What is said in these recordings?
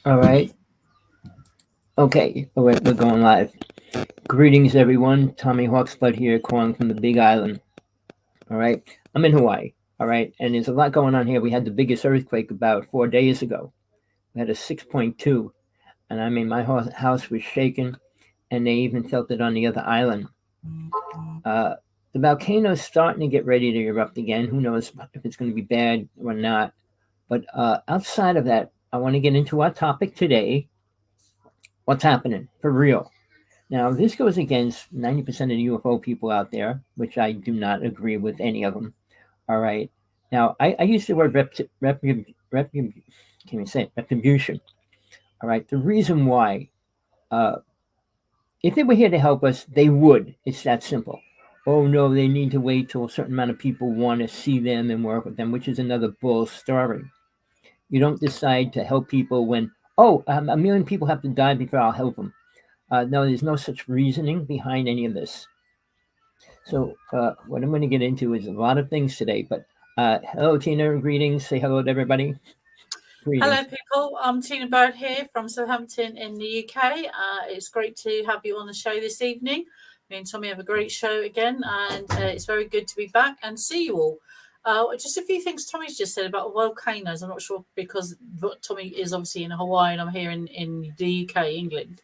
All right. Okay. All right. We're going live. Greetings, everyone. Tommy Hawksblood here, calling from the Big Island. All right. I'm in Hawaii. All right. And there's a lot going on here. We had the biggest earthquake about 4 days ago. We had a 6.2. And I mean, my house was shaken, and they even felt it on the other island. Uh, the volcano's starting to get ready to erupt again. Who knows if it's going to be bad or not. But outside of that, I want to get into our topic today. What's happening for real? Now, this goes against 90% of the UFO people out there, which I do not agree with any of them. All right. Now, I use the word can you say it? Retribution. All right. The reason why, uh, if they were here to help us, they would. It's that simple. Oh, no, they need to wait till a certain amount of people want to see them and work with them, which is another bull story. You don't decide to help people when, a million people have to die before I'll help them. No, there's no such reasoning behind any of this. So, what I'm going to get into is a lot of things today. But hello, Tina. Greetings. Say hello to everybody. Hello, Greetings. people. I'm Tina Bird here from Southampton in the UK. It's great to have you on the show this evening. Me and Tommy have a great show again, and it's very good to be back and see you all. Just a few things Tommy's just said about volcanoes. I'm not sure because Tommy is obviously in Hawaii and I'm here in the UK, England.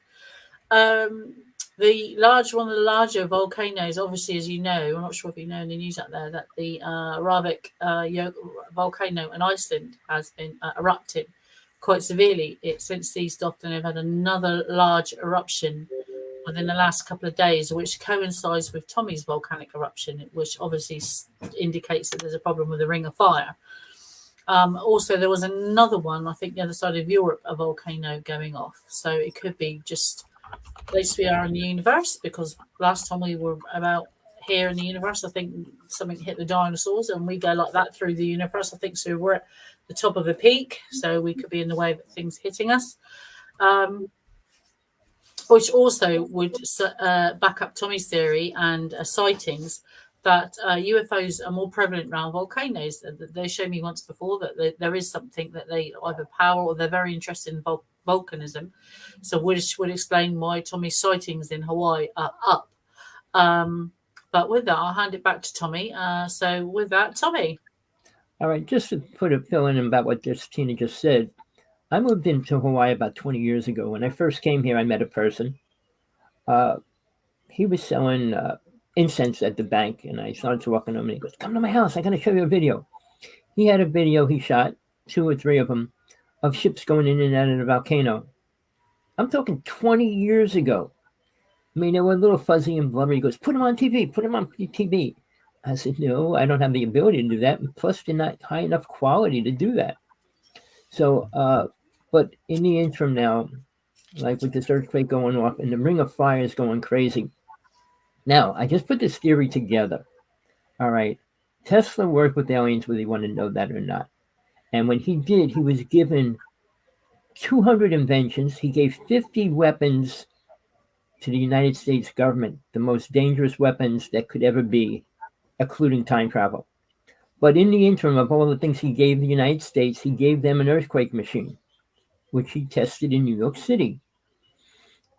Um, one of the larger volcanoes, obviously, as you know, I'm not sure if you know in the news out there that the Rev.Hawksblood volcano in Iceland has been erupted quite severely. It's since ceased off, and they've had another large eruption within the last couple of days, which coincides with Tommy's volcanic eruption, which obviously indicates that there's a problem with the Ring of Fire. Also, there was another one, I think, the other side of Europe, a volcano going off. So it could be just place we are in the universe, because last time we were about here in the universe, I think something hit the dinosaurs and we go like that through the universe. I think so. We're at the top of a peak, so we could be in the way of things hitting us, which also would back up Tommy's theory and sightings that UFOs are more prevalent around volcanoes. They showed me once before that there is something that they either power or they're very interested in volcanism. So which would explain why Tommy's sightings in Hawaii are up. But with that, I'll hand it back to Tommy. So with that, Tommy. All right. Just to put a fill in about what Tina just said, I moved into Hawaii about 20 years ago. When I first came here, I met a person. Uh, he was selling incense at the bank, and I started talking to him, and he goes, "Come to my house. I got to show you a video." He had a video he shot, two or three of them, of ships going in and out of the volcano. I'm talking 20 years ago. I mean, they were a little fuzzy and blurry. He goes, "Put them on TV, put them on TV." I said, "No, I don't have the ability to do that. Plus, they're not high enough quality to do that." So, but in the interim now, like with this earthquake going off and the Ring of Fire is going crazy. Now, I just put this theory together. All right. Tesla worked with aliens whether you want to know that or not. And when he did, he was given 200 inventions. He gave 50 weapons to the United States government, the most dangerous weapons that could ever be, including time travel. But in the interim of all the things he gave the United States, he gave them an earthquake machine, which he tested in New York City.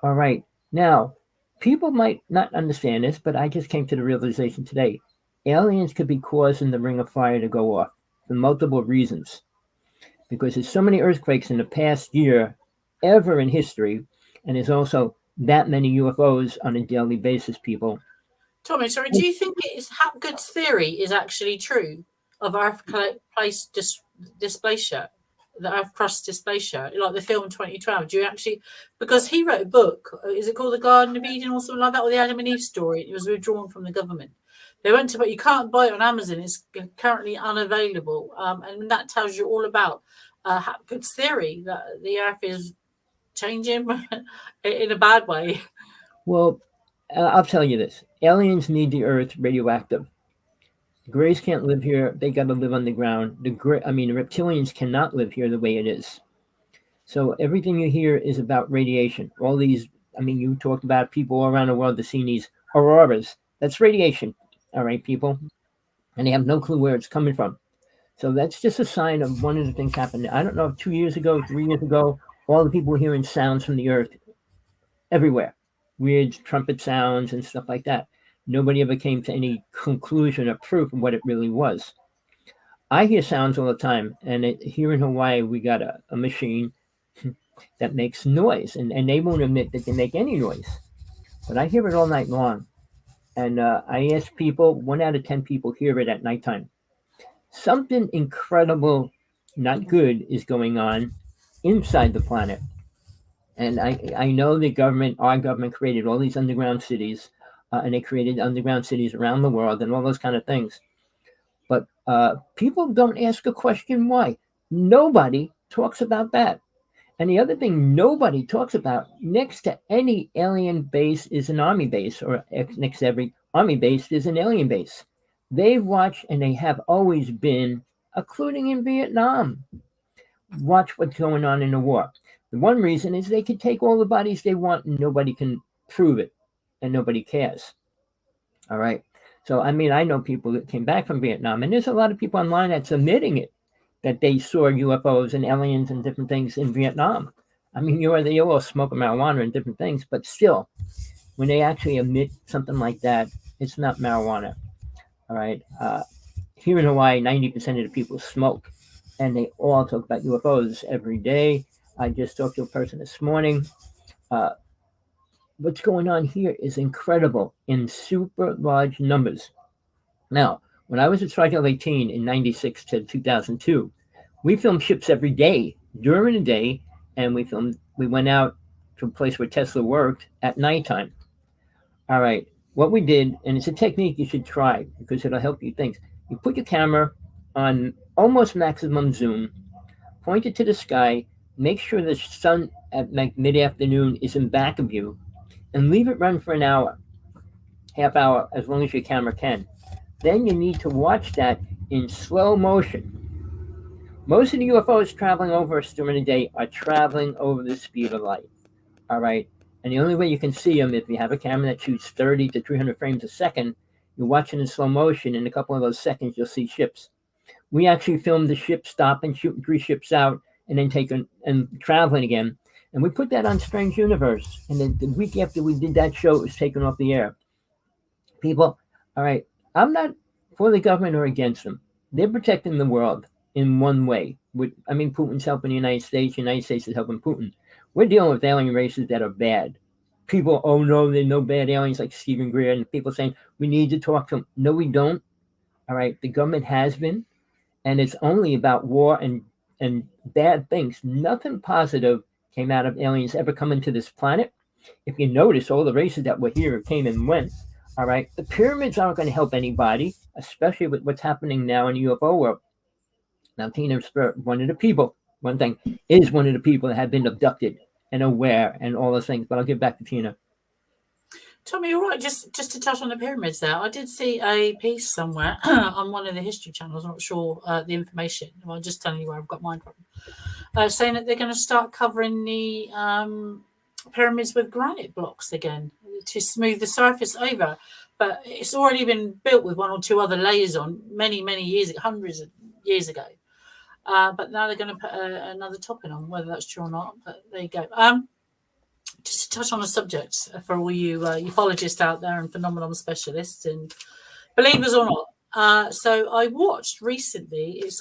All right. Now, people might not understand this, but I just came to the realization today. Aliens could be causing the Ring of Fire to go off for multiple reasons. Because there's so many earthquakes in the past year ever in history, and there's also that many UFOs on a daily basis, people. Tommy, sorry, do you think Hapgood's theory is actually true of Earth place displacer, the Earth crust displacer, like the film 2012? Do you actually, because he wrote a book, is it called The Garden of Eden or something like that, or the Adam and Eve story? It was withdrawn from the government. They went to, but you can't buy it on Amazon. It's currently unavailable, and that tells you all about Hapgood's theory that the Earth is changing in a bad way. Well, I'll tell you this: aliens need the Earth radioactive. The Greys can't live here; they got to live underground. The reptilians cannot live here the way it is. So everything you hear is about radiation. All these, you talk about people all around the world that see these auroras. That's radiation, all right, people, and they have no clue where it's coming from. So that's just a sign of one of the things happening. I don't know if 2 years ago, 3 years ago, all the people hearing sounds from the earth everywhere, weird trumpet sounds and stuff like that. Nobody ever came to any conclusion or proof of what it really was. I hear sounds all the time, and here in Hawaii, we got a machine that makes noise, and they won't admit that they make any noise. But I hear it all night long. And I ask people, 1 out of 10 people hear it at nighttime. Something incredible, not good, is going on inside the planet. And I know our government created all these underground cities, and they created underground cities around the world and all those kind of things. But people don't ask a question why. Nobody talks about that. And the other thing nobody talks about, next to any alien base is an army base, or next to every army base is an alien base. They watch, and they have always been, including in Vietnam, watch what's going on in the war. The one reason is they can take all the bodies they want and nobody can prove it, and nobody cares. All right. So, I mean, I know people that came back from Vietnam, and there's a lot of people online that's admitting it, that they saw UFOs and aliens and different things in Vietnam. I mean, they all smoke marijuana and different things, but still, when they actually admit something like that, it's not marijuana. All right. Here in Hawaii, 90% of the people smoke, and they all talk about UFOs every day. I just talked to a person this morning. What's going on here is incredible in super large numbers. Now, when I was at Strike 18 in 96 to 2002, we filmed ships every day during the day, and we went out to a place where Tesla worked at nighttime. All right, what we did, and it's a technique you should try because it'll help you think. You put your camera on almost maximum zoom, point it to the sky, make sure the sun at mid-afternoon is in back of you, and leave it run for an hour, half hour, as long as your camera can. Then you need to watch that in slow motion. Most of the UFOs traveling over us during the day are traveling over the speed of light. All right. And the only way you can see them, if you have a camera that shoots 30 to 300 frames a second, you're watching in slow motion. In a couple of those seconds, you'll see ships. We actually filmed the ship stopping, shooting 3 ships out, and then and traveling again. And we put that on Strange Universe. And then the week after we did that show, it was taken off the air. People, all right, I'm not for the government or against them. They're protecting the world in one way. Putin's helping the United States is helping Putin. We're dealing with alien races that are bad. People, oh no, there are no bad aliens, like Stephen Greer, and people saying we need to talk to them. No, we don't. All right, the government has been, and it's only about war and bad things. Nothing positive came out of aliens ever coming to this planet. If you notice, all the races that were here came and went. All right, the pyramids aren't going to help anybody, especially with what's happening now in the UFO world. Now, Tina Spirit, one of the people that have been abducted and aware and all those things. But I'll get back to Tina. Tommy, all right, just to touch on the pyramids there, I did see a piece somewhere on one of the history channels, I'm not sure the information, I'm just telling you where I've got mine from, saying that they're going to start covering the pyramids with granite blocks again to smooth the surface over. But it's already been built with 1 or 2 other layers on many years, hundreds of years ago. But now they're going to put another topping on, whether that's true or not. But there you go. Just to touch on the subject for all you ufologists out there and phenomenon specialists and believers or not. So I watched recently, it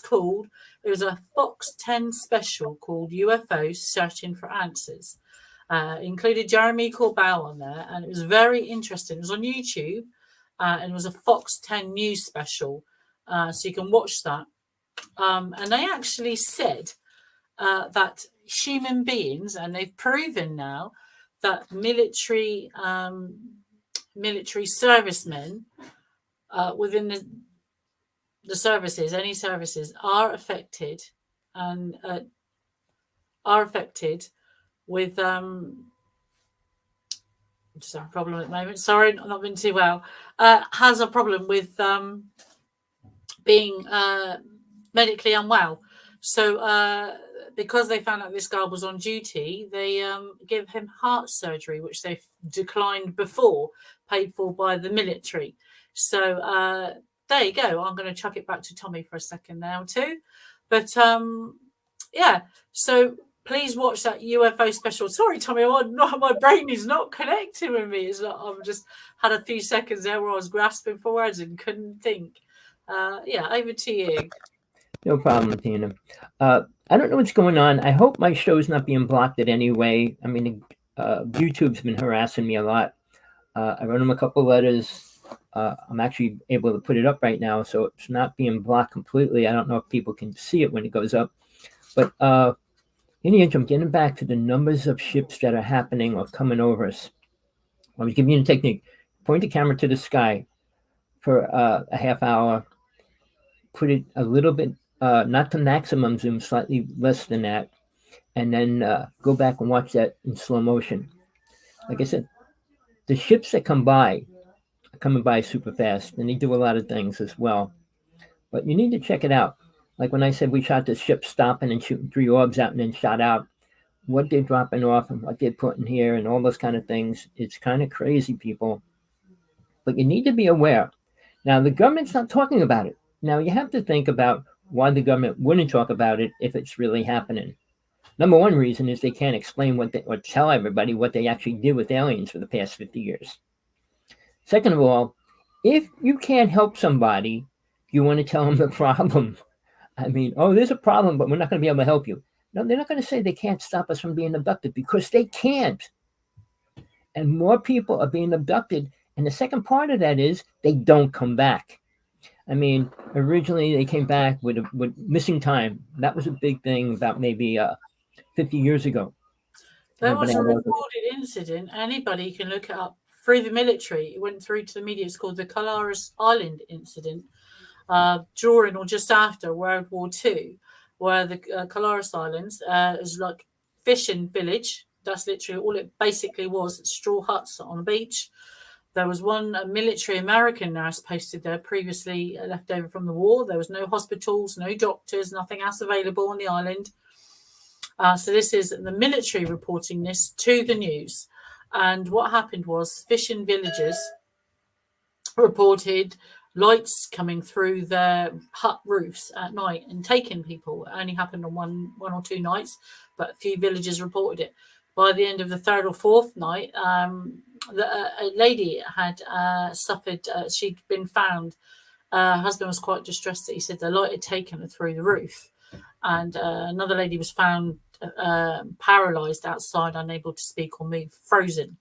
was a Fox 10 special called UFOs Searching for Answers. Included Jeremy Corbell on there, and it was very interesting. It was on YouTube, and it was a Fox 10 news special, so you can watch that. And they actually said that human beings, and they've proven now that military servicemen within the services, any services, are affected and with just have a problem at the moment. Sorry, not been too well. Has a problem with being medically unwell. So because they found out this guy was on duty, they give him heart surgery, which they declined before, paid for by the military. So there you go. I'm going to chuck it back to Tommy for a second now too. But yeah, so please watch that UFO special. Sorry, Tommy, my brain is not connecting with me. It's not. I've just had a few seconds there where I was grasping for words and couldn't think. Yeah, over to you. No problem, Tina. I don't know what's going on. I hope my show's not being blocked in any way. I mean, YouTube's been harassing me a lot. I wrote them a couple letters. I'm actually able to put it up right now, so it's not being blocked completely. I don't know if people can see it when it goes up. But in the interim, getting back to the numbers of ships that are happening or coming over us, I was giving you a technique. Point the camera to the sky for a half hour. Put it a little bit, not to maximum zoom, slightly less than that, and then go back and watch that in slow motion. Like I said, the ships that come by are coming by super fast, and they do a lot of things as well. But you need to check it out. Like when I said we shot the ship stopping and shooting 3 orbs out and then shot out, what they're dropping off and what they're putting here and all those kind of things. It's kind of crazy, people. But you need to be aware. Now, the government's not talking about it. Now, you have to think about why the government wouldn't talk about it if it's really happening. Number one reason is they can't explain or tell everybody what they actually did with aliens for the past 50 years. Second of all, if you can't help somebody, you want to tell them the problem. I mean, oh, there's a problem, but we're not going to be able to help you. No, they're not going to say they can't stop us from being abducted because they can't. And more people are being abducted. And the second part of that is they don't come back. I mean, originally they came back with missing time. That was a big thing about maybe 50 years ago. There was a recorded incident. Anybody can look it up through the military. It went through to the media. It's called the Colares Island incident, during or just after World War II, where the Colares Islands is like fishing village. That's literally all it basically was. Straw huts on a beach. There was one military American nurse posted there previously left over from the war. There was no hospitals, no doctors, nothing else available on the island. So this is the military reporting this to the news. And what happened was fishing villagers reported lights coming through their hut roofs at night and taking people. It only happened on one or two nights, but a few villagers reported it. By the end of the third or fourth night, a lady had suffered. She'd been found. Her husband was quite distressed that he said the light had taken her through the roof, and another lady was found paralyzed outside, unable to speak or move, frozen.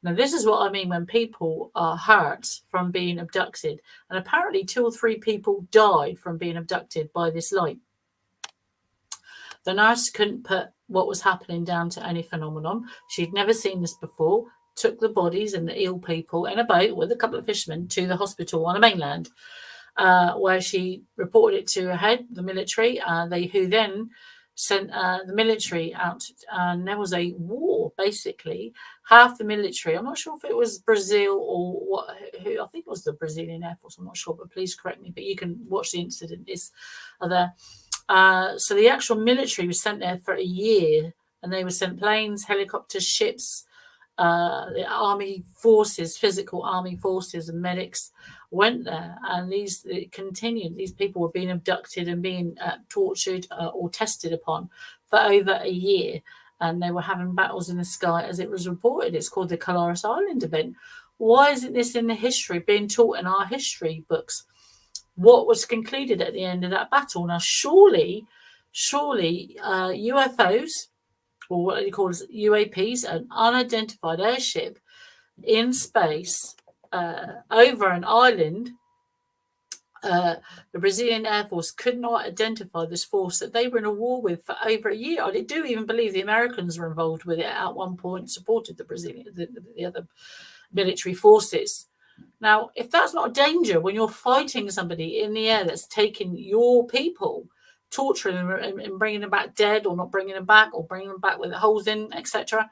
Now, this is what I mean when people are hurt from being abducted, and apparently 2 or 3 people died from being abducted by this light. The nurse couldn't put what was happening down to any phenomenon. She'd never seen this before. Took the bodies and the ill people in a boat with a couple of fishermen to the hospital on the mainland, where she reported it to her head, the military, who then sent the military out. And there was a war, basically. Half the military, I'm not sure if it was Brazil or what, I think it was the Brazilian Air Force, I'm not sure, but please correct me. But you can watch the incident. It's there. So the actual military was sent there for a year, and they were sent planes, helicopters, ships. The army forces, physical army forces and medics went there, and it continued. These people were being abducted and being tortured or tested upon for over a year, and they were having battles in the sky as it was reported. It's called the Colares Island event. Why isn't this in the history, being taught in our history books? What was concluded at the end of that battle? Now, surely UFOs, or what they call UAPs, an unidentified airship in space over an island, the Brazilian Air Force could not identify this force that they were in a war with for over a year. I do even believe the Americans were involved with it at one point, supported the other military forces. Now, if that's not a danger when you're fighting somebody in the air that's taking your people, torturing them and bringing them back dead, or not bringing them back, or bringing them back with holes in, etc.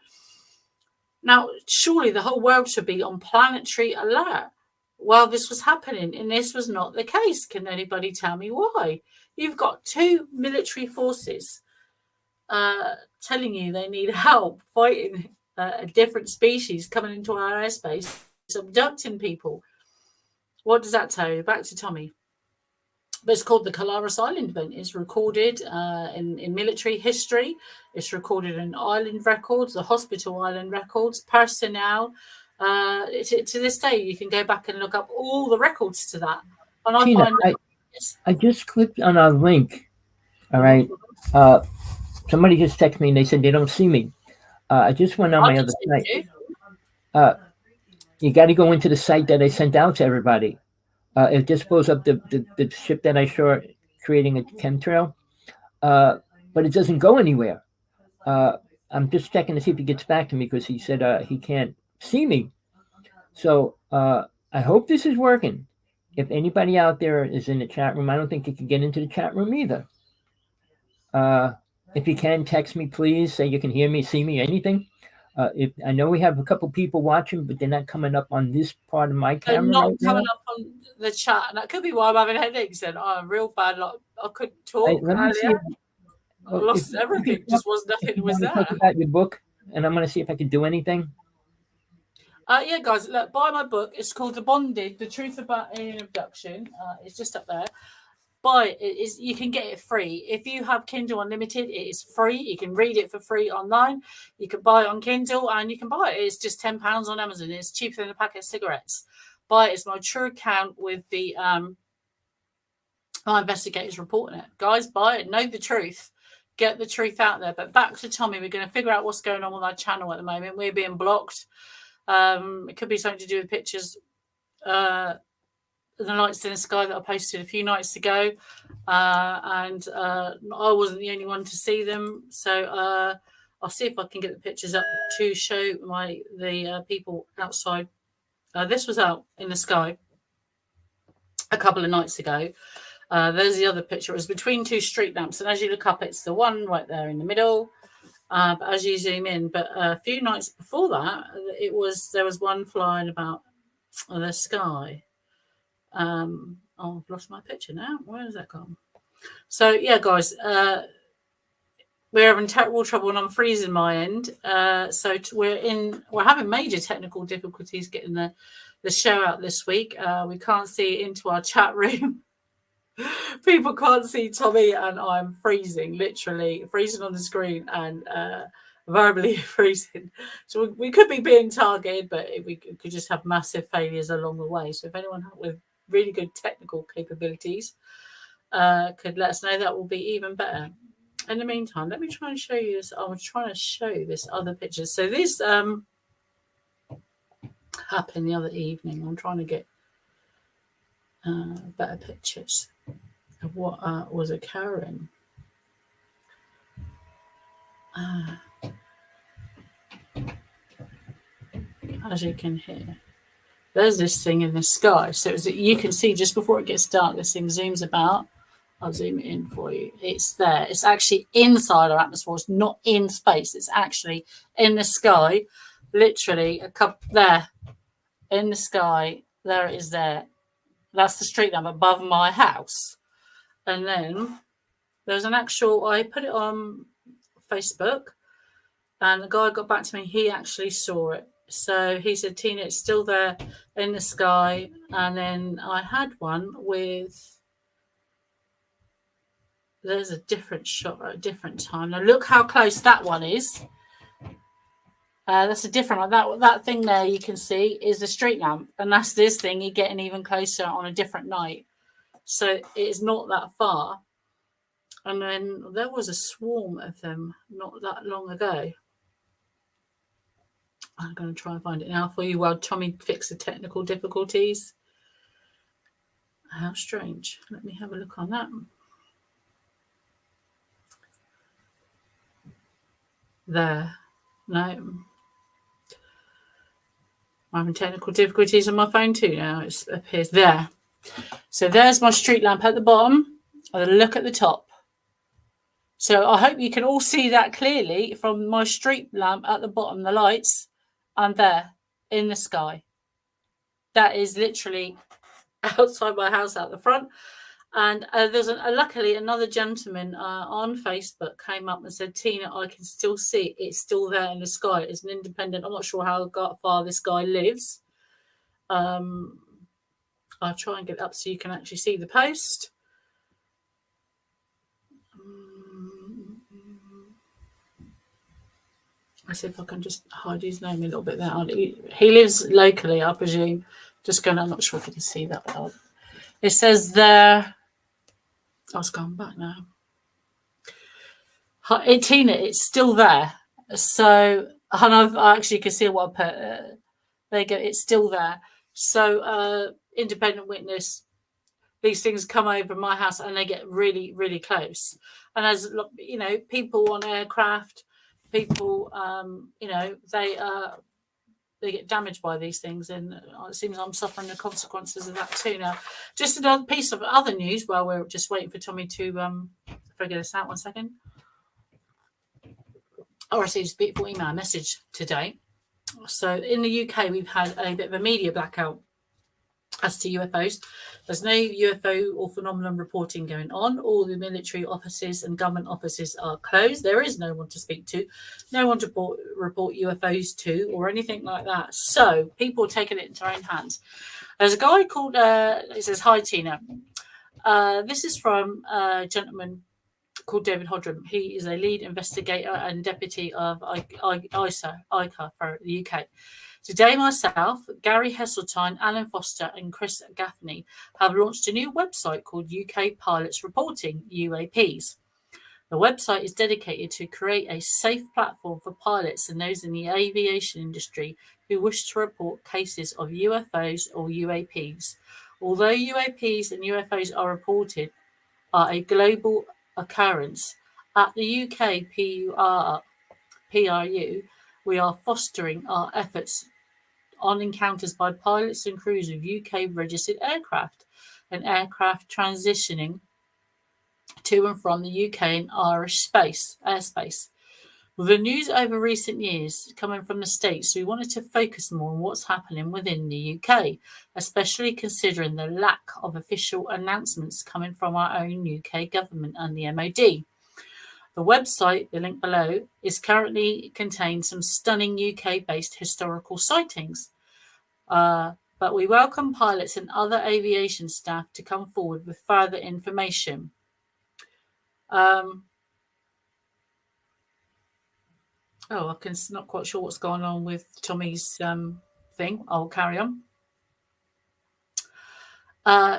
Now, surely the whole world should be on planetary alert while this was happening, and this was not the case. Can anybody tell me why? You've got 2 military forces telling you they need help fighting a different species coming into our airspace, abducting people. What does that tell you? Back to Tommy. but it's called the Colares Island event. It's recorded in military history. It's recorded in island records, the hospital island records, personnel. To this day, you can go back and look up all the records to that. And I Tina, find I just clicked on a link. All Mhm. right. Somebody just texted me and they said they don't see me. I just went on I my can other see site. you. You got to go into the site that I sent out to everybody. It just pulls up the ship that I saw creating a chemtrail, but it doesn't go anywhere. I'm just checking to see if he gets back to me because he said he can't see me. So I hope this is working. If anybody out there is in the chat room, I don't think you can get into the chat room either. If you can, text me, please. Say you can hear me, see me, anything. If I know we have a couple people watching, but they're not coming up on this part of my They're camera not right coming now. up on the chat, and that could be why I'm having headaches. Then I'm real bad. Like I couldn't talk Let me see. earlier. I If lost you can everything. talk, Just was if nothing you was want to there. talk about your book, and I'm going to see if I can do anything. Yeah, guys, look, buy my book. It's called The Bonded: The Truth About Alien Abduction. It's just up there. Buy it. You can get it free. If you have Kindle Unlimited, it is free. You can read it for free online. You can buy it on Kindle, and you can buy it. It's just £10 on Amazon. It's cheaper than a packet of cigarettes. Buy it. It's my true account with the my investigators reporting it. Guys, buy it. Know the truth. Get the truth out there. But back to Tommy. We're going to figure out what's going on with our channel at the moment. We're being blocked. It could be something to do with pictures. The lights in the sky that I posted a few nights ago, and I wasn't the only one to see them. So I'll see if I can get the pictures up to show the people outside. This was out in the sky a couple of nights ago. There's the other picture. It was between two street lamps, and as you look up, it's the one right there in the middle. But as you zoom in, but a few nights before that, there was one flying about the sky. I've lost my picture now. Where has that gone? So yeah, guys, we're having terrible trouble, and I'm freezing my end. So we're having major technical difficulties getting the show out this week. We can't see into our chat room. People can't see Tommy, and I'm freezing, literally freezing on the screen, and verbally freezing. So we could be being targeted, but we could just have massive failures along the way. So if anyone with really good technical capabilities could let us know, that will be even better. In the meantime, let me try and show you this. I was trying to show this other picture. So this happened the other evening. I'm trying to get better pictures of what was occurring. As you can hear, there's this thing in the sky. So you can see just before it gets dark, this thing zooms about. I'll zoom it in for you. It's there. It's actually inside our atmosphere. It's not in space. It's actually in the sky. Literally a couple there in the sky. There it is there. That's the street lamp above my house. And then there's an actual, I put it on Facebook, and the guy got back to me. He actually saw it. So he said, Tina, it's still there in the sky. And then I had one with, there's a different shot at a different time. Now look how close that one is. That's a different one. That thing there you can see is the street lamp, and that's this thing. You're getting even closer on a different night. So it is not that far. And then there was a swarm of them not that long ago. I'm going to try and find it now for you while Tommy fixes the technical difficulties. How strange. Let me have a look on that. There. No. I'm having technical difficulties on my phone too now. It appears there. So there's my street lamp at the bottom. And look at the top. So I hope you can all see that clearly from my street lamp at the bottom, the lights, and there in the sky. That is literally outside my house out the front. And there's luckily another gentleman on Facebook came up and said, Tina, I can still see it's still there in the sky. It's an independent. I'm not sure how far this guy lives. I'll try and get it up so you can actually see the post. Let's see if I can just hide his name a little bit there. He lives locally, I presume. I'm not sure if you can see that. But it says there. I was going back now. Tina, it's still there. So, and I actually can see what I put. There you go. It's still there. So, independent witness. These things come over my house and they get really, really close. And as you know, people on aircraft, people, they get damaged by these things, and it seems I'm suffering the consequences of that too now. Just another piece of other news while we're just waiting for Tommy to figure this out. 1 second. I received a beautiful email message today. So in the UK, we've had a bit of a media blackout as to UFOs. There's no UFO or phenomenon reporting going on. All the military offices and government offices are closed. There is no one to speak to, no one to report UFOs to or anything like that. So people are taking it into their own hands. There's a guy called, he says, "Hi, Tina. This is from a gentleman called David Hodram. He is a lead investigator and deputy of ICA for the UK. Today, myself, Gary Heseltine, Alan Foster, and Chris Gaffney have launched a new website called UK Pilots Reporting UAPs. The website is dedicated to create a safe platform for pilots and those in the aviation industry who wish to report cases of UFOs or UAPs. Although UAPs and UFOs are reported are a global occurrence, at the UK PRU, we are fostering our efforts on encounters by pilots and crews of UK registered aircraft and aircraft transitioning to and from the UK and Irish airspace. With the news over recent years coming from the States, we wanted to focus more on what's happening within the UK, especially considering the lack of official announcements coming from our own UK government and the MOD. The website, the link below, is currently contains some stunning UK-based historical sightings. But we welcome pilots and other aviation staff to come forward with further information. I'm not quite sure what's going on with Tommy's thing. I'll carry on.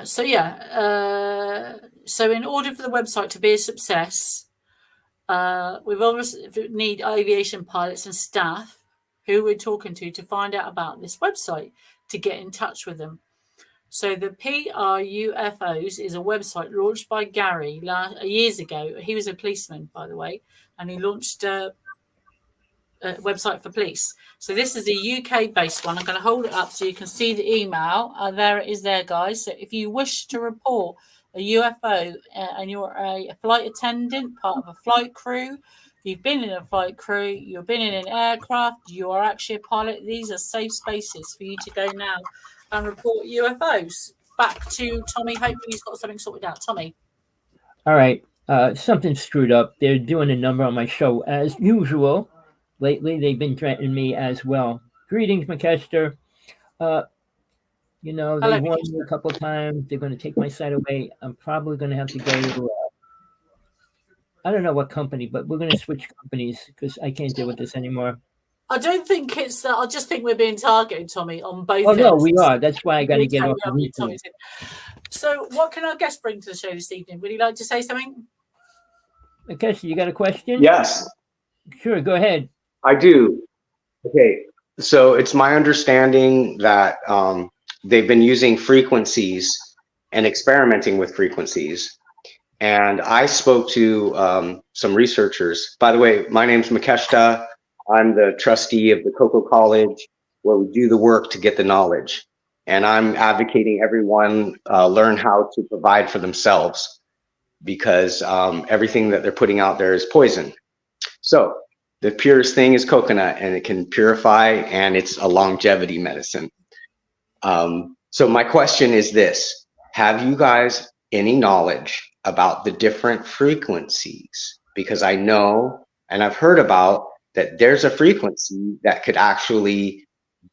So in order for the website to be a success, we've obviously need aviation pilots and staff who we're talking to find out about this website, to get in touch with them. So the PRUFOs is a website launched by Gary years ago. He was a policeman, by the way, and he launched a website for police. So this is a UK-based one. I'm going to hold it up so you can see the email. There it is there, guys. So if you wish to report a UFO and you're a flight attendant, part of a flight crew, you've been in a flight crew, you've been in an aircraft, you are actually a pilot, these are safe spaces for you to go now and report UFOs. Back to Tommy. Hopefully he's got something sorted out. Tommy. All right. Something screwed up. They're doing a number on my show as usual. Lately, they've been threatening me as well. Greetings, McKester. They warned me a couple of times. They're going to take my site away. I'm probably going to have to go to, I don't know what company, but we're going to switch companies because I can't deal with this anymore. I don't think it's I just think we're being targeted, Tommy, on both ends. No, we are. That's why I got to get off the replay. So what can our guest bring to the show this evening? Would you like to say something? McKester, you got a question? Yes. Sure, go ahead. I do. Okay, so it's my understanding that they've been using frequencies and experimenting with frequencies. And I spoke to some researchers. By the way, my name's Makeshta. I'm the trustee of the Cocoa College, where we do the work to get the knowledge. And I'm advocating everyone learn how to provide for themselves, because everything that they're putting out there is poison. So the purest thing is coconut, and it can purify, and it's a longevity medicine. So my question is this: have you guys any knowledge about the different frequencies? Because I know, and I've heard about, that there's a frequency that could actually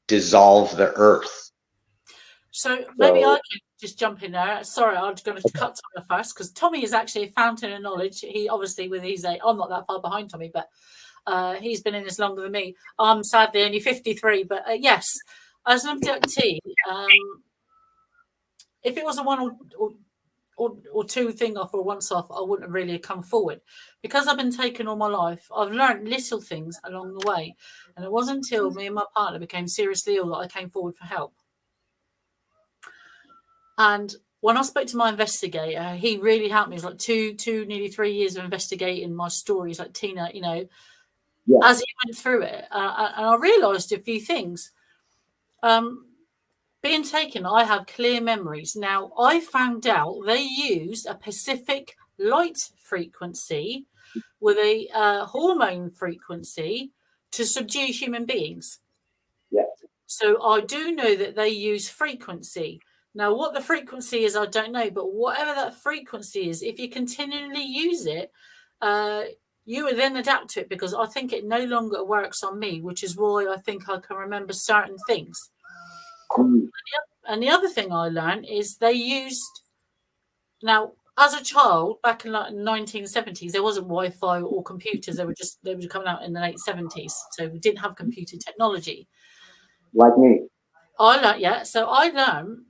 dissolve the earth. So maybe I can just jump in there. Sorry, I'm going to cut Tommy first, because Tommy is actually a fountain of knowledge. He obviously, with his I'm not that far behind Tommy, but He's been in this longer than me. I'm sadly only 53, but yes, as an abductee, if it was a one or two thing off or once off, I wouldn't have really come forward. Because I've been taken all my life, I've learned little things along the way. And it wasn't until me and my partner became seriously ill that I came forward for help. And when I spoke to my investigator, he really helped me. It was like nearly 3 years of investigating my stories, like Tina, you know, as he went through it. And I realised a few things. Being taken, I have clear memories. Now, I found out they used a Pacific light frequency with a hormone frequency to subdue human beings. Yeah. So I do know that they use frequency. Now, what the frequency is, I don't know. But whatever that frequency is, if you continually use it, you will then adapt to it, because I think it no longer works on me, which is why I think I can remember certain things. And the other thing I learned is they used, now as a child back in like 1970s, there wasn't Wi-Fi or computers. They were coming out in the late 70s, so we didn't have computer technology. Like me. So I learned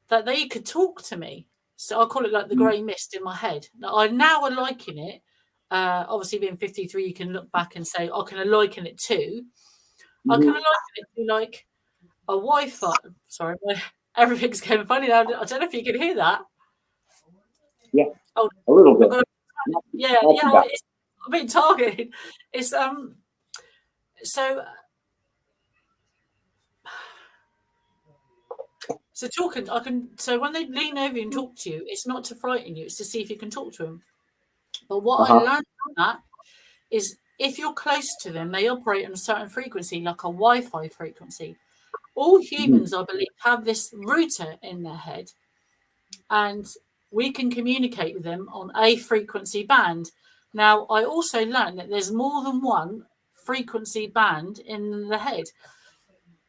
that they could talk to me. So I call it like the grey mist in my head. Now I are liking it. Obviously, being 53, you can look back and say, I can liken it to. I can liken it to like a Wi-Fi. Sorry, everything's going funny now. I don't know if you can hear that. Yeah, a little bit. Yeah. It's a bit targeted. It's So talking, So when they lean over you and talk to you, it's not to frighten you; it's to see if you can talk to them. But what I learned from that is, if you're close to them, they operate on a certain frequency, like a Wi-Fi frequency. All humans, I believe, have this router in their head, and we can communicate with them on a frequency band. Now, I also learned that there's more than one frequency band in the head,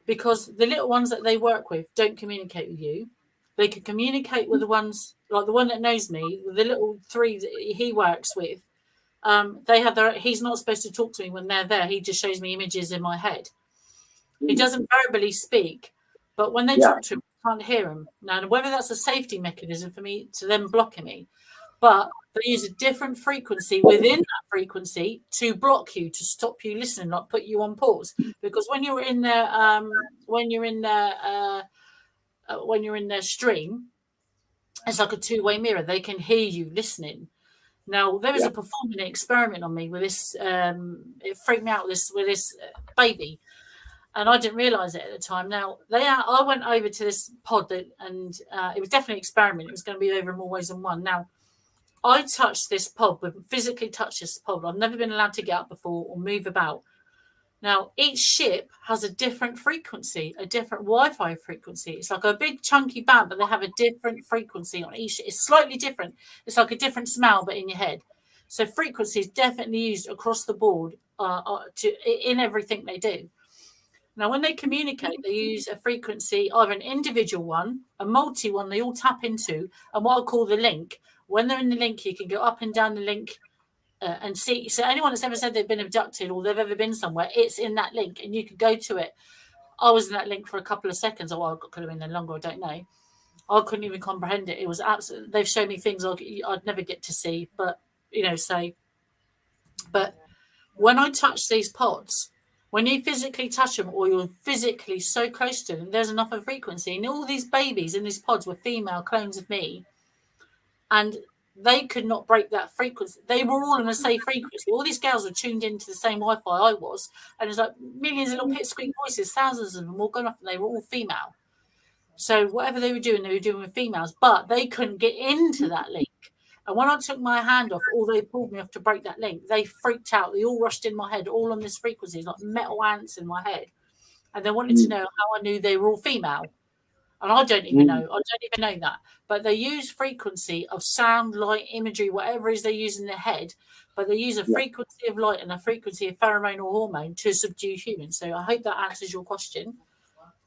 because the little ones that they work with don't communicate with you. They can communicate with the ones, like the one that knows me, with the little three that he works with. They have he's not supposed to talk to me when they're there. He just shows me images in my head. He doesn't verbally speak, but when they talk to him, I can't hear him. Now, whether that's a safety mechanism for me to them blocking me, but they use a different frequency within that frequency to block you, to stop you listening, not put you on pause. Because when you're in their stream, it's like a two-way mirror. They can hear you listening. Now, there was a performing experiment on me with this. It freaked me out with this baby. And I didn't realise it at the time. Now, I went over to this pod, and it was definitely an experiment. It was going to be over in more ways than one. Now, I touched this pod, physically touched this pod. I've never been allowed to get up before or move about. Now, each ship has a different frequency, a different Wi-Fi frequency. It's like a big chunky band, but they have a different frequency on each. It's slightly different. It's like a different smell, but in your head. So frequency is definitely used across the board in everything they do. Now, when they communicate, they use a frequency, either an individual one, a multi one they all tap into, and what I call the link. When they're in the link, you can go up and down the link and see. So anyone that's ever said they've been abducted or they've ever been somewhere, it's in that link, and you can go to it. I was in that link for a couple of seconds. Or I could have been there longer, I don't know. I couldn't even comprehend it. It was absolutely, they've shown me things I'd never get to see. But, but when I touch these pods, when you physically touch them or you're physically so close to them, there's enough of frequency. And all these babies in these pods were female clones of me. And they could not break that frequency. They were all in the same frequency. All these girls were tuned into the same Wi-Fi I was. And it's like millions of little pit-squeak voices, thousands of them all going off, and they were all female. So whatever they were doing with females. But they couldn't get into that link. And when I took my hand off, or they pulled me off to break that link, they freaked out. They all rushed in my head, all on this frequency, like metal ants in my head. And they wanted to know how I knew they were all female. And I don't even know. I don't even know that. But they use frequency of sound, light, imagery, whatever it is they use in their head. But they use a frequency of light and a frequency of pheromone or hormone to subdue humans. So I hope that answers your question.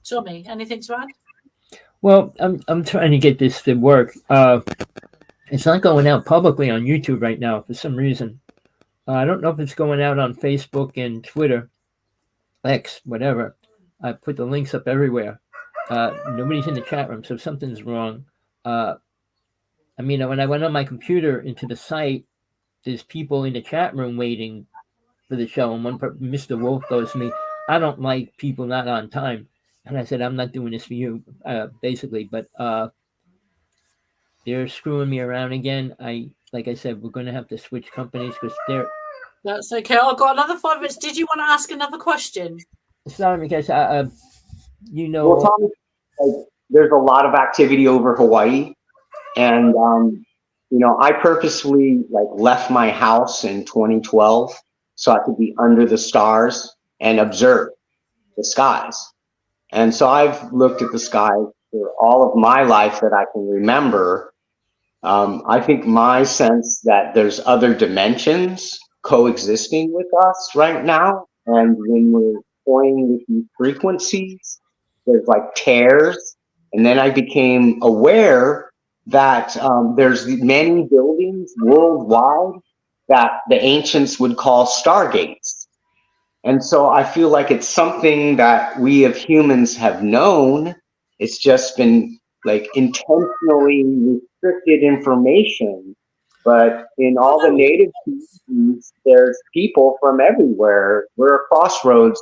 Tommy, anything to add? Well, I'm trying to get this to work. It's not going out publicly on YouTube right now for some reason. I don't know if it's going out on Facebook and Twitter, X, whatever. I put the links up everywhere. Nobody's in the chat room, so something's wrong. I mean, when I went on my computer into the site, there's people in the chat room waiting for the show, and Mr. Wolf goes to me, "I don't like people not on time," and I said, "I'm not doing this for you," basically. But they're screwing me around again. Like I said, we're going to have to switch companies because they're. That's okay. I've got another 5 minutes. Did you want to ask another question? Sorry, because you know. Well, Tommy, like, there's a lot of activity over Hawaii, and I purposely left my house in 2012 so I could be under the stars and observe the skies. And so I've looked at the sky for all of my life that I can remember. I think my sense that there's other dimensions coexisting with us right now. And when we're toying with these frequencies, there's tears. And then I became aware that there's many buildings worldwide that the ancients would call stargates. And so I feel like it's something that we as humans have known. It's just been intentionally restricted information. But in all the native species, there's people from everywhere. We're a crossroads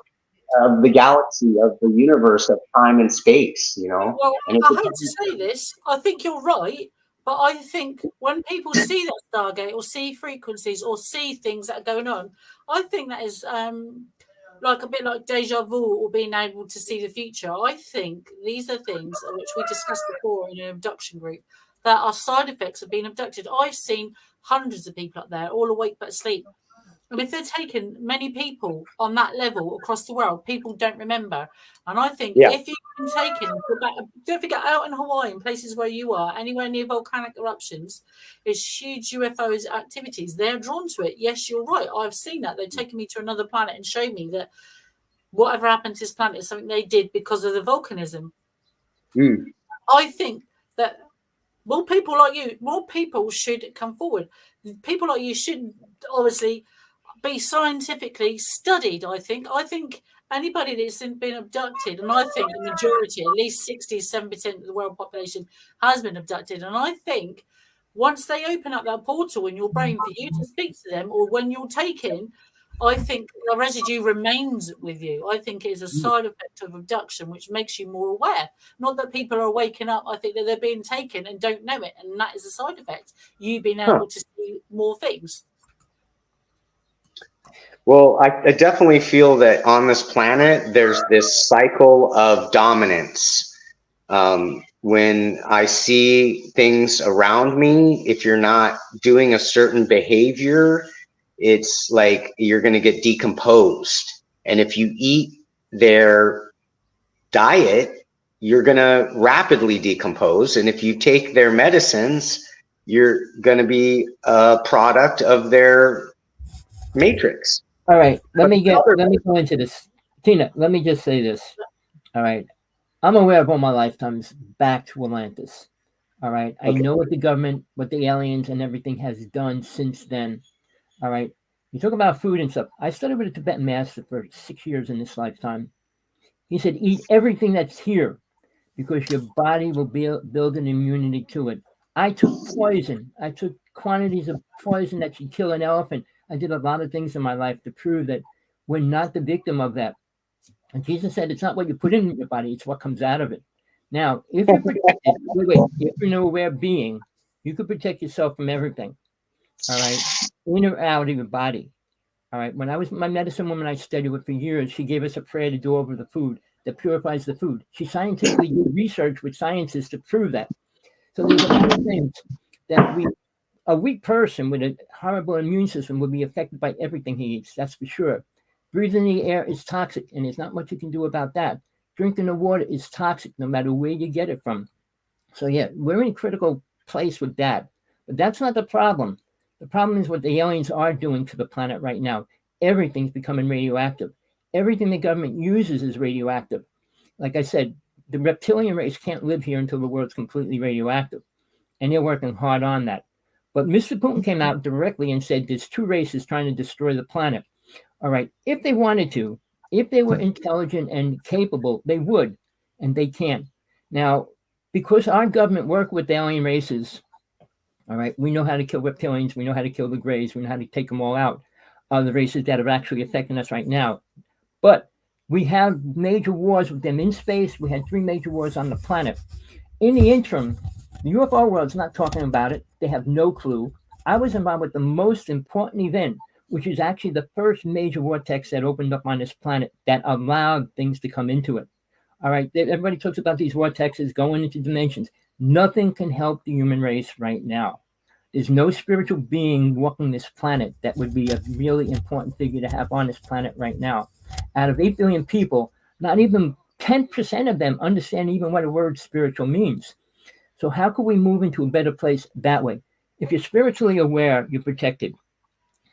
of the galaxy, of the universe, of time and space, Well, I hate to say this. I think you're right. But I think when people see that Stargate or see frequencies or see things that are going on, I think that is a bit like deja vu or being able to see the future. I think these are things which we discussed before in an abduction group that are side effects of being abducted. I've seen hundreds of people up there, all awake but asleep. And if they're taking many people on that level across the world, people don't remember. And I think if you've been taken, don't forget out in Hawaii and places where you are, anywhere near volcanic eruptions, is huge UFOs activities. They're drawn to it. Yes, you're right. I've seen that. They've taken me to another planet and showed me that whatever happened to this planet is something they did because of the volcanism. I think that more people like you, more people should come forward. People like you should obviously be scientifically studied. I think anybody that's been abducted, and I think the majority, at least 67% of the world population, has been abducted. And I think once they open up that portal in your brain for you to speak to them, or when you're taken, I think the residue remains with you. I think it is a side effect of abduction, which makes you more aware. Not that people are waking up. I think that they're being taken and don't know it, and that is a side effect. You being able to see more things. Well, I definitely feel that on this planet, there's this cycle of dominance. When I see things around me, if you're not doing a certain behavior, it's like you're going to get decomposed. And if you eat their diet, you're going to rapidly decompose. And if you take their medicines, you're going to be a product of their matrix. All right, let me go into this. Tina, let me just say this. All right, I'm aware of all my lifetimes back to Atlantis. All right, I know what the government, what the aliens and everything has done since then. All right, you talk about food and stuff. I studied with a Tibetan master for 6 years in this lifetime. He said, eat everything that's here because your body will build an immunity to it. I took poison. I took quantities of poison that should kill an elephant. I did a lot of things in my life to prove that we're not the victim of that. And Jesus said, it's not what you put in your body, it's what comes out of it. Now, if you're protected, if you're an aware being, you could protect yourself from everything. All right, in or out of your body. All right, when I was my medicine woman, I studied with for years. She gave us a prayer to do over the food that purifies the food. She scientifically did research with scientists to prove that. So there's a lot of things that a weak person with a horrible immune system will be affected by everything he eats. That's for sure. Breathing the air is toxic, and there's not much you can do about that. Drinking the water is toxic, no matter where you get it from. So yeah, we're in a critical place with that. But that's not the problem. The problem is what the aliens are doing to the planet right now. Everything's becoming radioactive. Everything the government uses is radioactive. Like I said, the reptilian race can't live here until the world's completely radioactive. And they're working hard on that. But Mr. Putin came out directly and said there's two races trying to destroy the planet. All right. If they wanted to, if they were intelligent and capable, they would, and they can't. Now, because our government work with alien races, all right, we know how to kill reptilians, we know how to kill the Greys, we know how to take them all out, the races that are actually affecting us right now. But we have major wars with them in space. We had 3 major wars on the planet. In the interim, the UFO world's not talking about it. They have no clue. I was involved with the most important event, which is actually the first major vortex that opened up on this planet that allowed things to come into it. All right, everybody talks about these vortexes going into dimensions. Nothing can help the human race right now. There's no spiritual being walking this planet that would be a really important figure to have on this planet right now. Out of 8 billion people, not even 10% of them understand even what the word spiritual means. So how can we move into a better place that way? If you're spiritually aware, you're protected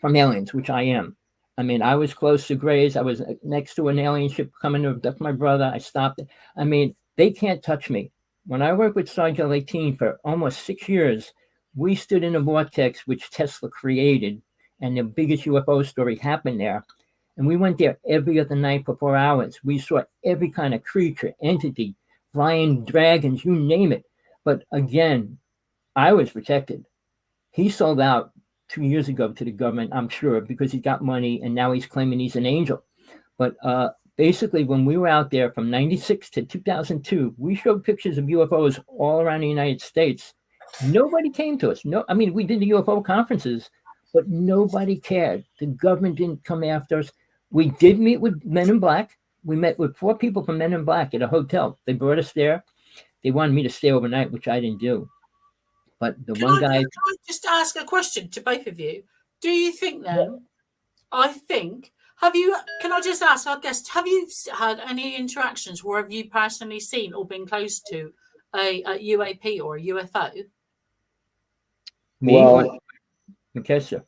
from aliens, which I am. I mean, I was close to Greys. I was next to an alien ship coming to abduct my brother. I stopped it. I mean, they can't touch me. When I worked with Sergeant 18 for almost 6 years, we stood in a vortex which Tesla created, and the biggest UFO story happened there. And we went there every other night for 4 hours. We saw every kind of creature, entity, flying dragons, you name it. But again, I was protected. He sold out 2 years ago to the government, I'm sure, because he got money and now he's claiming he's an angel. But basically, when we were out there from 96 to 2002, we showed pictures of UFOs all around the United States. Nobody came to us. No, I mean, we did the UFO conferences, but nobody cared. The government didn't come after us. We did meet with Men in Black. We met with 4 people from Men in Black at a hotel. They brought us there. They wanted me to stay overnight, which I didn't do. But the one guy. Can I just ask a question to both of you? Do you think then? I think. Can I just ask our guest, have you had any interactions where have you personally seen or been close to a UAP or a UFO? Me? Well, Kesha.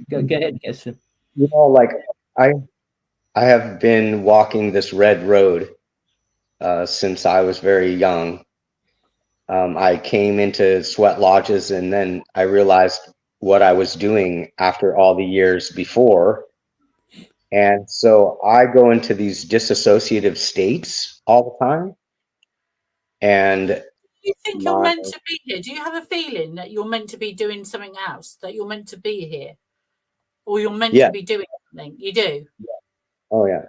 Go ahead, Kesha. you know, like I have been walking this red road since I was very young. I came into sweat lodges and then I realized what I was doing after all the years before. And so I go into these disassociative states all the time. And do you think you're meant to be here? Do you have a feeling that you're meant to be doing something else, that you're meant to be here? Or you're meant to be doing something? You do? Yeah. Oh, yeah.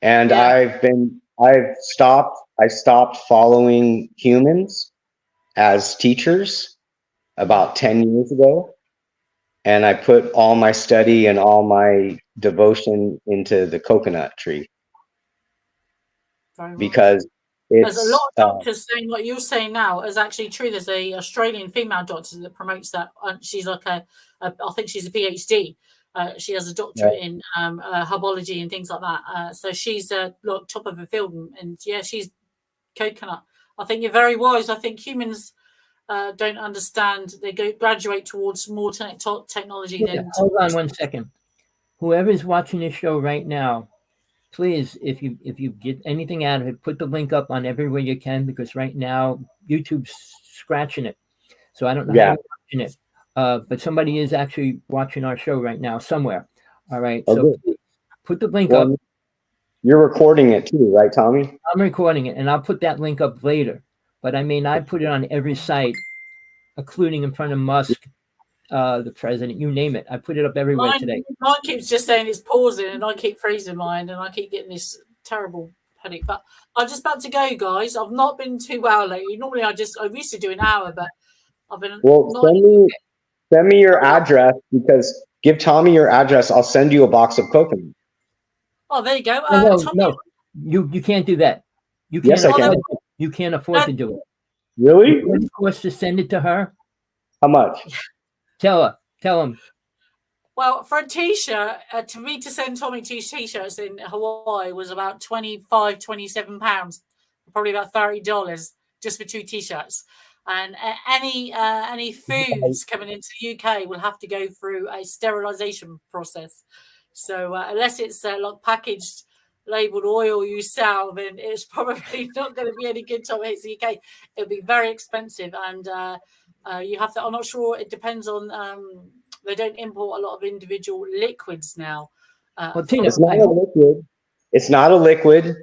And I stopped following humans as teachers about 10 years ago. And I put all my study and all my devotion into the coconut tree. Because there's a lot of doctors saying what you're saying now is actually true. There's a Australian female doctor that promotes that. She's like I think she's a PhD. She has a doctorate in herbology and things like that. So she's like top of her field, and yeah, she's coconut. I think you're very wise. I think humans don't understand. They graduate towards more technology than. Hold on 1 second. Whoever's watching this show right now, please, if you get anything out of it, put the link up on everywhere you can, because right now YouTube's scratching it. So I don't know how you're watching it. But somebody is actually watching our show right now somewhere. All right. So put the link up. You're recording it too, right, Tommy? I'm recording it, and I'll put that link up later. But I mean, I put it on every site, including in front of Musk, the president, you name it. I put it up everywhere today. Mine keeps just saying it's pausing, and I keep freezing mine, and I keep getting this terrible panic. But I'm just about to go, guys. I've not been too well lately. Normally, I used to do an hour, but I've been. Send me your address, because give Tommy your address. I'll send you a box of coconut. Oh, there you go. No, you can't do that. You can't. Yes, I can. You can't afford to do it. Really? You're forced to send it to her. How much? Tell him. Well, for a t-shirt, to me to send Tommy 2 t-shirts in Hawaii was about £27, probably about $30 just for 2 t-shirts. And any foods coming into the UK will have to go through a sterilisation process. So unless it's like packaged, labelled oil you sell, then it's probably not going to be any good till it's the UK. It'll be very expensive. And You have to. I'm not sure. It depends on. They don't import a lot of individual liquids now. Well, Tina, It's not a liquid. It's not a liquid.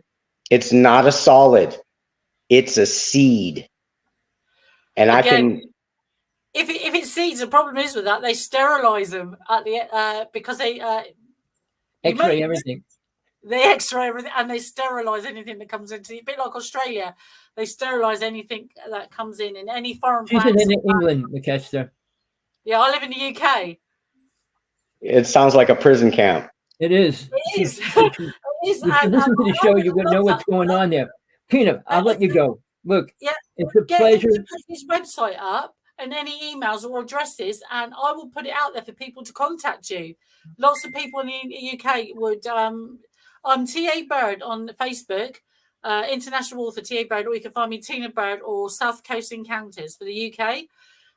It's not a solid. It's a seed. And again, if it's seeds, the problem is with that they sterilize them at the because they X-ray everything. They X-ray everything and they sterilize anything that comes into. A bit like Australia, they sterilize anything that comes in any foreign She's plants. in England, McKester. Yeah, I live in the UK. It sounds like a prison camp. It is. It is. If you listen to the show, you're going to know what's going on there. Tina, I'll let you go. Look, it's a pleasure. Put this website up and any emails or addresses, and I will put it out there for people to contact you. Lots of people in the UK would. I'm T.A. Bird on Facebook, international author T.A. Bird, or you can find me Tina Bird or South Coast Encounters for the UK.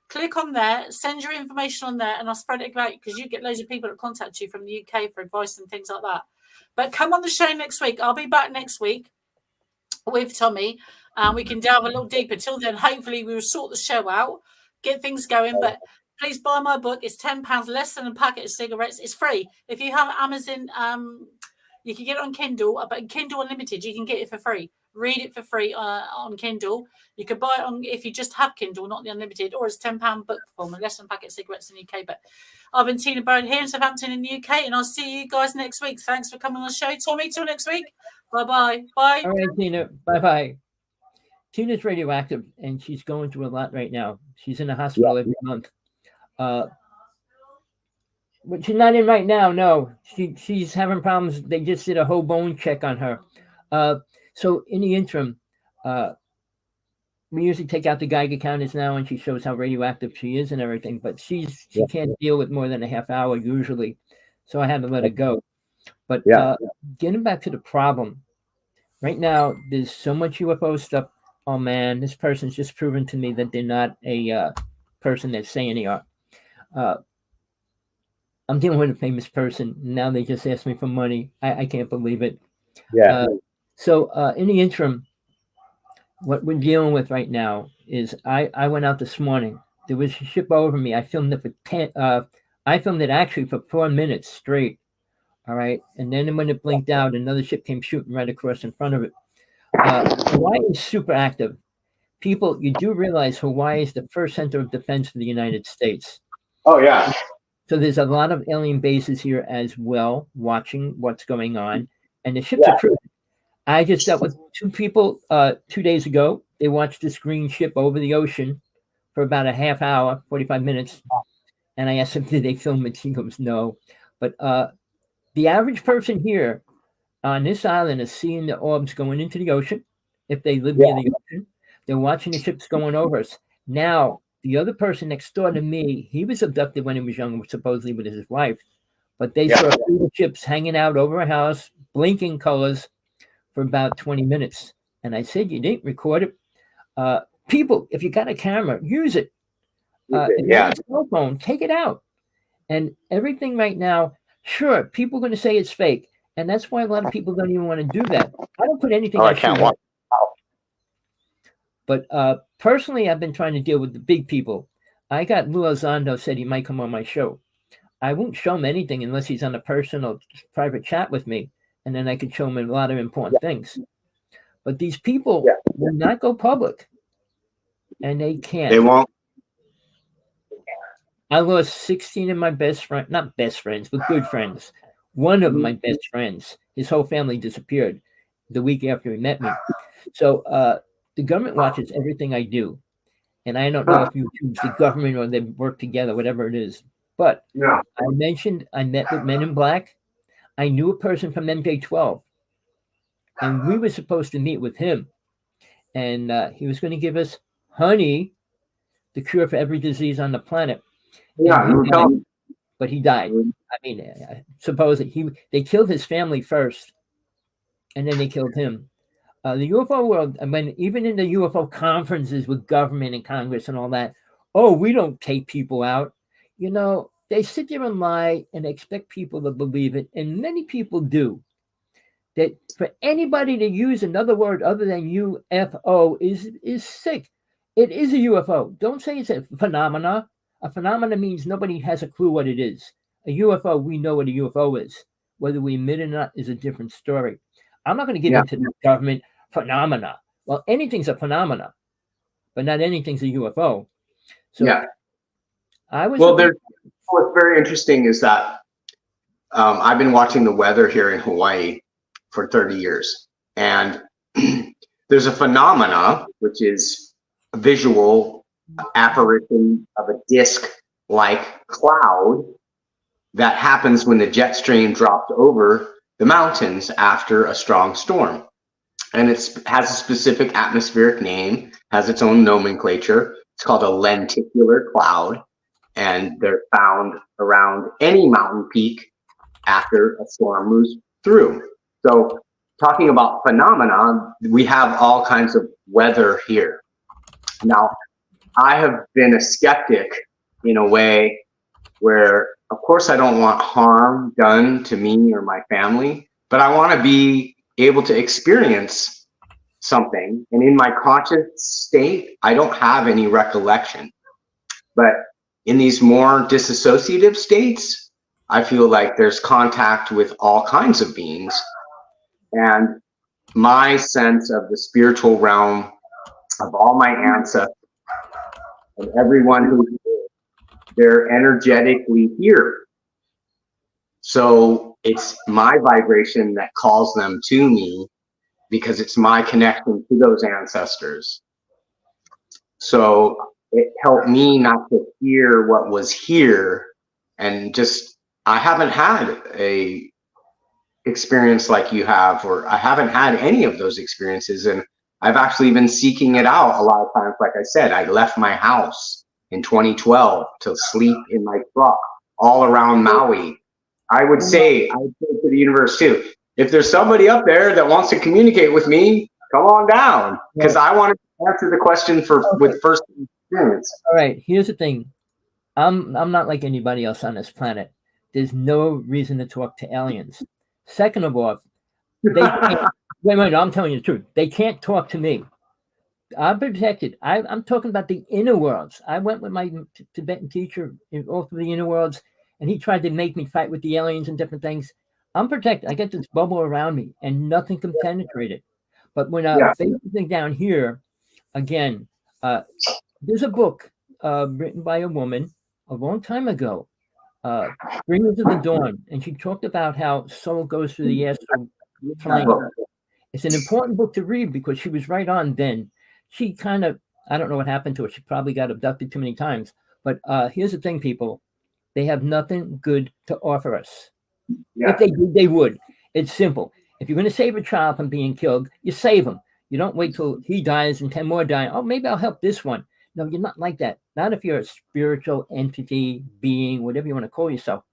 Click on there, send your information on there, and I'll spread it out because you get loads of people that contact you from the UK for advice and things like that. But come on the show next week. I'll be back next week with Tommy, and we can delve a little deeper. Till then, hopefully we will sort the show out, get things going. But please buy my book. It's £10, less than a packet of cigarettes. It's free. If you have Amazon, you can get it on Kindle, but Kindle Unlimited, you can get it for free. Read it for free on Kindle. You could buy it on if you just have Kindle, not the Unlimited, or it's £10 book form, less than a packet of cigarettes in the UK. But I've been Tina Bird here in Southampton in the UK, and I'll see you guys next week. Thanks for coming on the show, Tommy. Till next week. Bye-bye. Bye. All right, Tina. Bye-bye. Tina's radioactive, and she's going through a lot right now. She's in the hospital every month. But she's not in right now. No, she's having problems. They just did a whole bone check on her. So in the interim, we usually take out the Geiger counters now, and she shows how radioactive she is and everything. But she can't deal with more than a half hour usually, so I had to let her go. But getting back to the problem, right now there's so much UFO stuff. Oh man, this person's just proven to me that they're not a person that's saying they are. I'm dealing with a famous person. Now they just asked me for money. I can't believe it. Yeah. So in the interim, what we're dealing with right now is I went out this morning. There was a ship over me. I filmed it for I filmed it actually for 4 minutes straight. All right. And then when it blinked out, another ship came shooting right across in front of it. Hawaii is super active. People, you do realize Hawaii is the first center of defense for the United States. Oh, yeah. So there's a lot of alien bases here as well, watching what's going on. And the ships are proven. I just dealt with 2 people 2 days ago. They watched this green ship over the ocean for about a half hour, 45 minutes. And I asked them, did they film it? She goes, no. But the average person here on this island is seeing the orbs going into the ocean. If they live near the ocean, they're watching the ships going over us. Now, the other person next door to me, he was abducted when he was young, supposedly with his wife. But they saw 3 ships hanging out over a house, blinking colors for about 20 minutes. And I said, you didn't record it. People, if you got a camera, use it. If you have a cell phone, take it out. And everything right now, sure, people are going to say it's fake. And that's why a lot of people don't even want to do that. I don't put anything I can't watch. But personally, I've been trying to deal with the big people. I got Lou Elizondo said he might come on my show. I won't show him anything unless he's on a personal, private chat with me, and then I could show him a lot of important things. But these people will not go public, and they can't. They won't. I lost 16 of my best friends, not best friends, but good friends. One of my best friends, his whole family disappeared the week after he met me. So the government watches everything I do. And I don't know if you choose the government or they work together, whatever it is. But I mentioned I met with Men in Black. I knew a person from MJ12. And we were supposed to meet with him. And he was going to give us honey, the cure for every disease on the planet. But he died. I mean, supposedly they killed his family first, and then they killed him. The UFO world, I mean, even in the UFO conferences with government and Congress and all that, oh, we don't take people out. You know, they sit there and lie and expect people to believe it, and many people do. That for anybody to use another word other than UFO is sick. It is a UFO. Don't say it's a phenomena. A phenomena means nobody has a clue what it is. A UFO, we know what a UFO is. Whether we admit it or not is a different story. I'm not going to get into the government phenomena. Well, anything's a phenomena, but not anything's a UFO. So I was. Well, what's very interesting is that I've been watching the weather here in Hawaii for 30 years. And there's a phenomena, which is a visual apparition of a disc-like cloud that happens when the jet stream dropped over the mountains after a strong storm. And it has a specific atmospheric name, has its own nomenclature. It's called a lenticular cloud. And they're found around any mountain peak after a storm moves through. So talking about phenomena, we have all kinds of weather here. Now, I have been a skeptic in a way where, of course, I don't want harm done to me or my family, but I want to be able to experience something. And in my conscious state, I don't have any recollection. But in these more disassociative states, I feel like there's contact with all kinds of beings. And my sense of the spiritual realm of all my ancestors and everyone who they're energetically here. So it's my vibration that calls them to me because it's my connection to those ancestors. So it helped me not to hear what was here, and just, I haven't had a experience like you have, or I haven't had any of those experiences. And I've actually been seeking it out a lot of times. Like I said, I left my house in 2012 to sleep in my truck all around Maui. I would say to the universe too, if there's somebody up there that wants to communicate with me, come on down, because I want to answer the question with first experience. All right, here's the thing. I'm not like anybody else on this planet. There's no reason to talk to aliens. Second of all, they can't, wait, I'm telling you the truth. They can't talk to me. I'm protected. I'm talking about the inner worlds. I went with my Tibetan teacher all through the inner worlds, and he tried to make me fight with the aliens and different things. I'm protected. I get this bubble around me, and nothing can penetrate it. But when I'm facing down here, again, there's a book written by a woman a long time ago, Bring Into the Dawn, and she talked about how soul goes through the astral plane. It's an important book to read because she was right on then. She kind of, I don't know what happened to her. She probably got abducted too many times. But here's the thing, people. They have nothing good to offer us. Yeah. If they did, they would. It's simple. If you're going to save a child from being killed, you save him. You don't wait till he dies and 10 more die. Oh, maybe I'll help this one. No, you're not like that. Not if you're a spiritual entity, being, whatever you want to call yourself.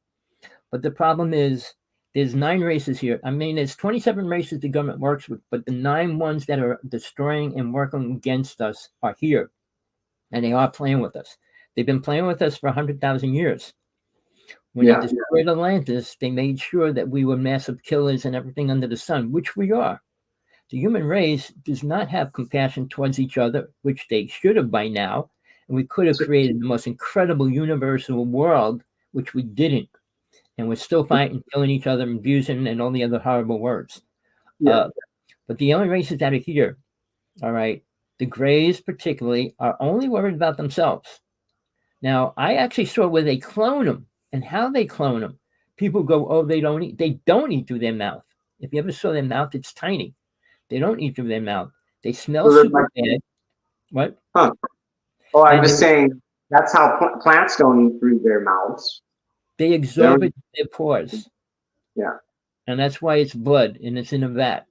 But the problem is, there's 9 races here. I mean, there's 27 races the government works with, but the 9 ones that are destroying and working against us are here. And they are playing with us. They've been playing with us for 100,000 years. When they destroyed Atlantis, they made sure that we were massive killers and everything under the sun, which we are. The human race does not have compassion towards each other, which they should have by now. And we could have created the most incredible universal world, which we didn't. And we're still fighting, killing each other, abusing, and all the other horrible words. But the only races that are here, all right, the Greys particularly, are only worried about themselves. Now, I actually saw where they clone them and how they clone them. People go, oh, they don't eat. They don't eat through their mouth. If you ever saw their mouth, it's tiny. They don't eat through their mouth. They smell super bad. What? Huh. Oh, I was saying that's how plants don't eat through their mouths. They absorb it in their pores. Yeah. And that's why it's blood, and it's in a vat.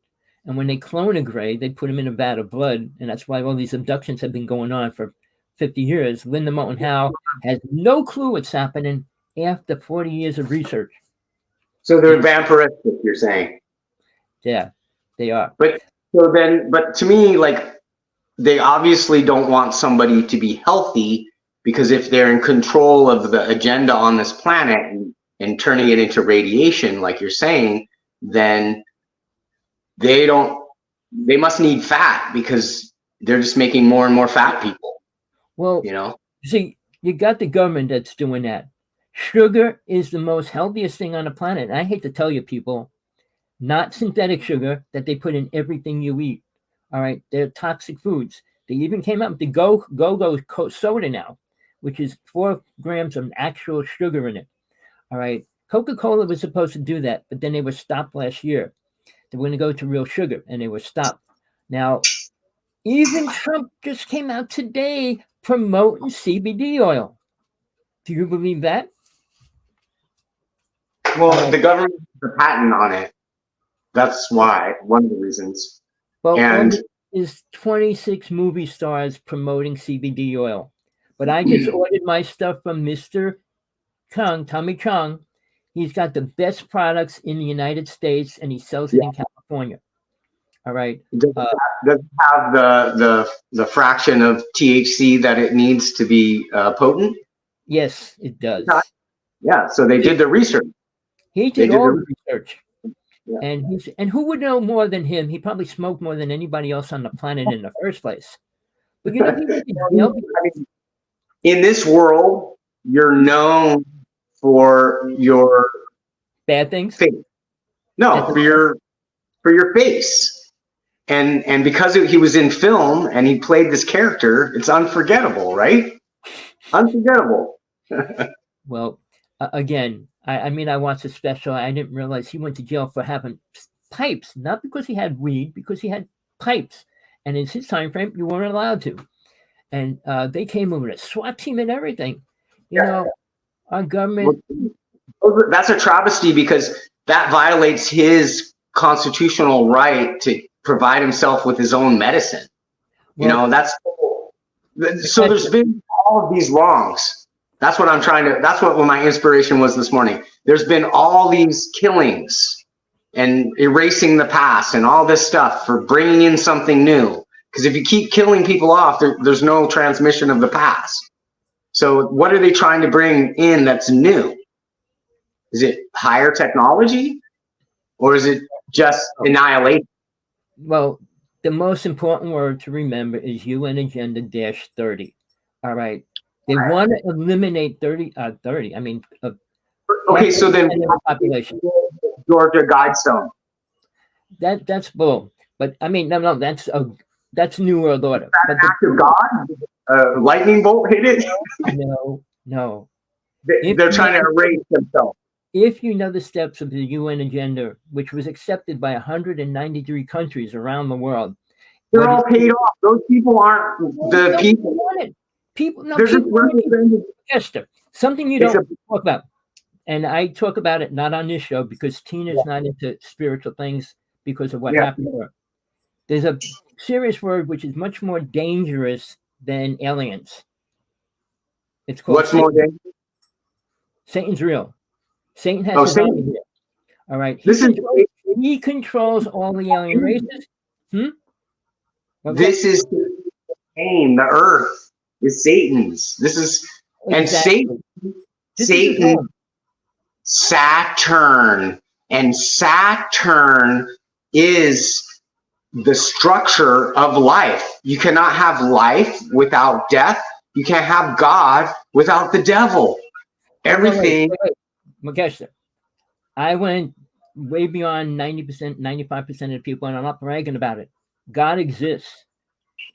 And when they clone a Grey, they put them in a vat of blood, and that's why all these abductions have been going on for 50 years. Linda Moulton Howe has no clue what's happening after 40 years of research. So they're vampiristic, you're saying? Yeah, they are. But to me, like, they obviously don't want somebody to be healthy, because if they're in control of the agenda on this planet and turning it into radiation, like you're saying, then they must need fat, because they're just making more and more fat people. Well, you know? see, you got the government that's doing that. Sugar is the most healthiest thing on the planet. And I hate to tell you, people, not synthetic sugar that they put in everything you eat. All right, they're toxic foods. They even came out with the Go soda now, which is 4 grams of actual sugar in it. All right, Coca-Cola was supposed to do that, but then they were stopped last year. They were going to go to real sugar, and they were stopped. Now, even Trump just came out today promoting CBD oil. Do you believe that? Well, the government has a patent on it. That's why, one of the reasons. Well, And is 26 movie stars promoting CBD oil. But I just ordered my stuff from Mr. Chung, Tommy Chung. He's got the best products in the United States, and he sells it in California. All right. does it have the fraction of THC that it needs to be potent? Yes, it does. Yeah, so they did the research. He did all the research. Yeah. And who would know more than him? He probably smoked more than anybody else on the planet in the first place. But you know, in this world, you're known for your bad things. Face. No, for your face, and because he was in film and he played this character, it's unforgettable, right? Unforgettable. Well, again. I mean, I watched a special. I didn't realize he went to jail for having pipes, not because he had weed, because he had pipes. And in his time frame, you weren't allowed to. And they came over with a SWAT team and everything. You know, our government. That's a travesty because that violates his constitutional right to provide himself with his own medicine. You know, that's so. There's been all of these wrongs. That's what that's what my inspiration was this morning. There's been all these killings and erasing the past and all this stuff for bringing in something new. Because if you keep killing people off, there's no transmission of the past. So what are they trying to bring in that's new? Is it higher technology or is it just annihilation? Well, the most important word to remember is UN Agenda -30. All right. They want to eliminate 30. I mean, okay. So then, population. Georgia Guidestone. That's bull. But I mean, no, that's New World Order. But the act of God, lightning bolt hit it. No. They're trying to erase themselves. If you know the steps of the UN agenda, which was accepted by 193 countries around the world, they're all paid off. Those people aren't the people. People, Esther, something you don't talk about, and I talk about it not on this show because Tina's not into spiritual things because of what happened to her. There's a serious word which is much more dangerous than aliens. It's called what's more dangerous? Satan's real. Satan has his own here. All right. He controls all the alien races. This is the earth. Is Satan's. This is Satan, Saturn, and Saturn is the structure of life. You cannot have life without death. You can't have God without the devil. Everything. Makesha, I went way beyond 90%, 95% of the people, and I'm not bragging about it. God exists.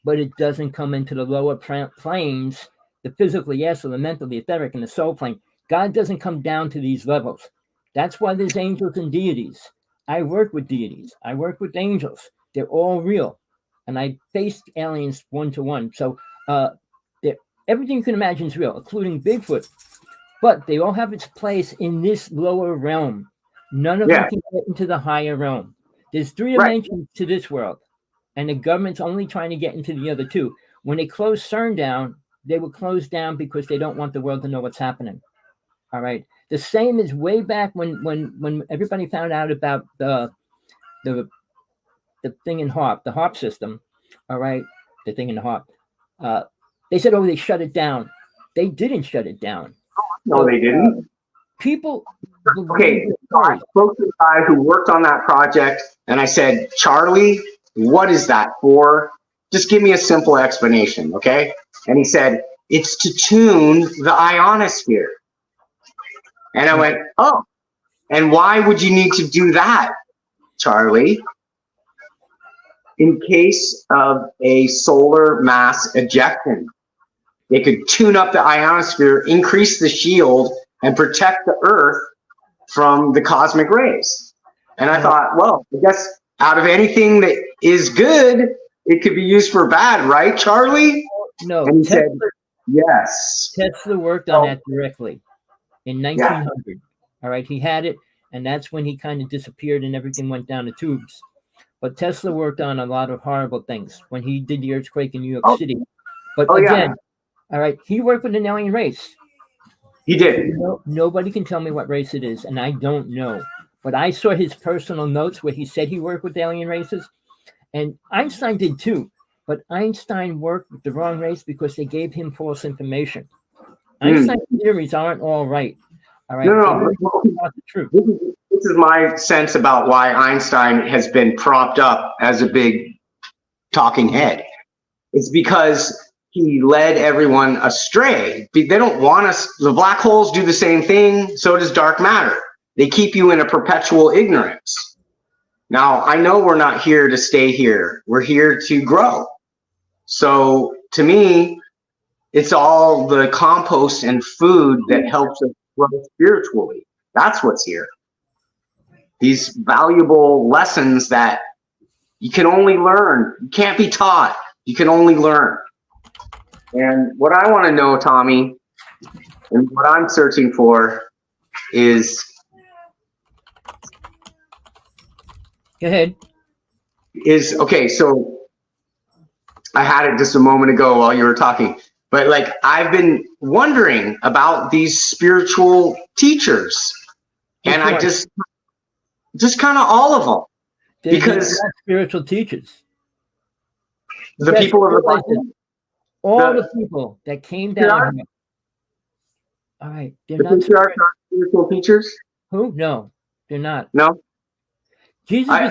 But it doesn't come into the lower planes, the physical, yes, or the mental, the etheric, and the soul plane. God doesn't come down to these levels. That's why there's angels and deities. I work with deities. I work with angels. They're all real. And I faced aliens one-to-one. So everything you can imagine is real, including Bigfoot. But they all have its place in this lower realm. None of them can get into the higher realm. There's 3 dimensions to this world. And the government's only trying to get into the other 2. When they closed CERN down, they were closed down because they don't want the world to know what's happening. All right. The same is way back when everybody found out about the thing in HARP, the HARP system. All right. The thing in the HARP. They said, they shut it down. They didn't shut it down. No, they didn't. People. Okay. So I spoke to the guy who worked on that project and I said, Charlie, what is that for? Just give me a simple explanation, okay? And he said, it's to tune the ionosphere. And I went, oh, and why would you need to do that, Charlie? In case of a solar mass ejection, they could tune up the ionosphere, increase the shield, and protect the Earth from the cosmic rays. And I thought, well, I guess out of anything that is good, it could be used for bad, right, Charlie? No, And he Tesla, said, yes. Tesla worked on that directly in 1900. All right, he had it, and that's when he kind of disappeared and everything went down the tubes. But Tesla worked on a lot of horrible things when he did the earthquake in New York City. But again, all right, he worked with an alien race. He did. Nobody can tell me what race it is, and I don't know. But I saw his personal notes where he said he worked with alien races, and Einstein did too. But Einstein worked with the wrong race because they gave him false information. Einstein's theories aren't all right. All right. No. Not the truth. This is my sense about why Einstein has been propped up as a big talking head. It's because he led everyone astray. They don't want us. The black holes do the same thing. So does dark matter. They keep you in a perpetual ignorance. Now, I know we're not here to stay here. We're here to grow. So to me, it's all the compost and food that helps us grow spiritually. That's what's here. These valuable lessons that you can only learn. You can't be taught. You can only learn. And what I want to know, Tommy, and what I'm searching for is... Go ahead. Okay, so I had it just a moment ago while you were talking. But like, I've been wondering about these spiritual teachers. And I just kind of all of them. Because spiritual teachers. The people of the Bible. All the people that came down here. All right. They're not spiritual teachers? Who? No, they're not. No? Jesus I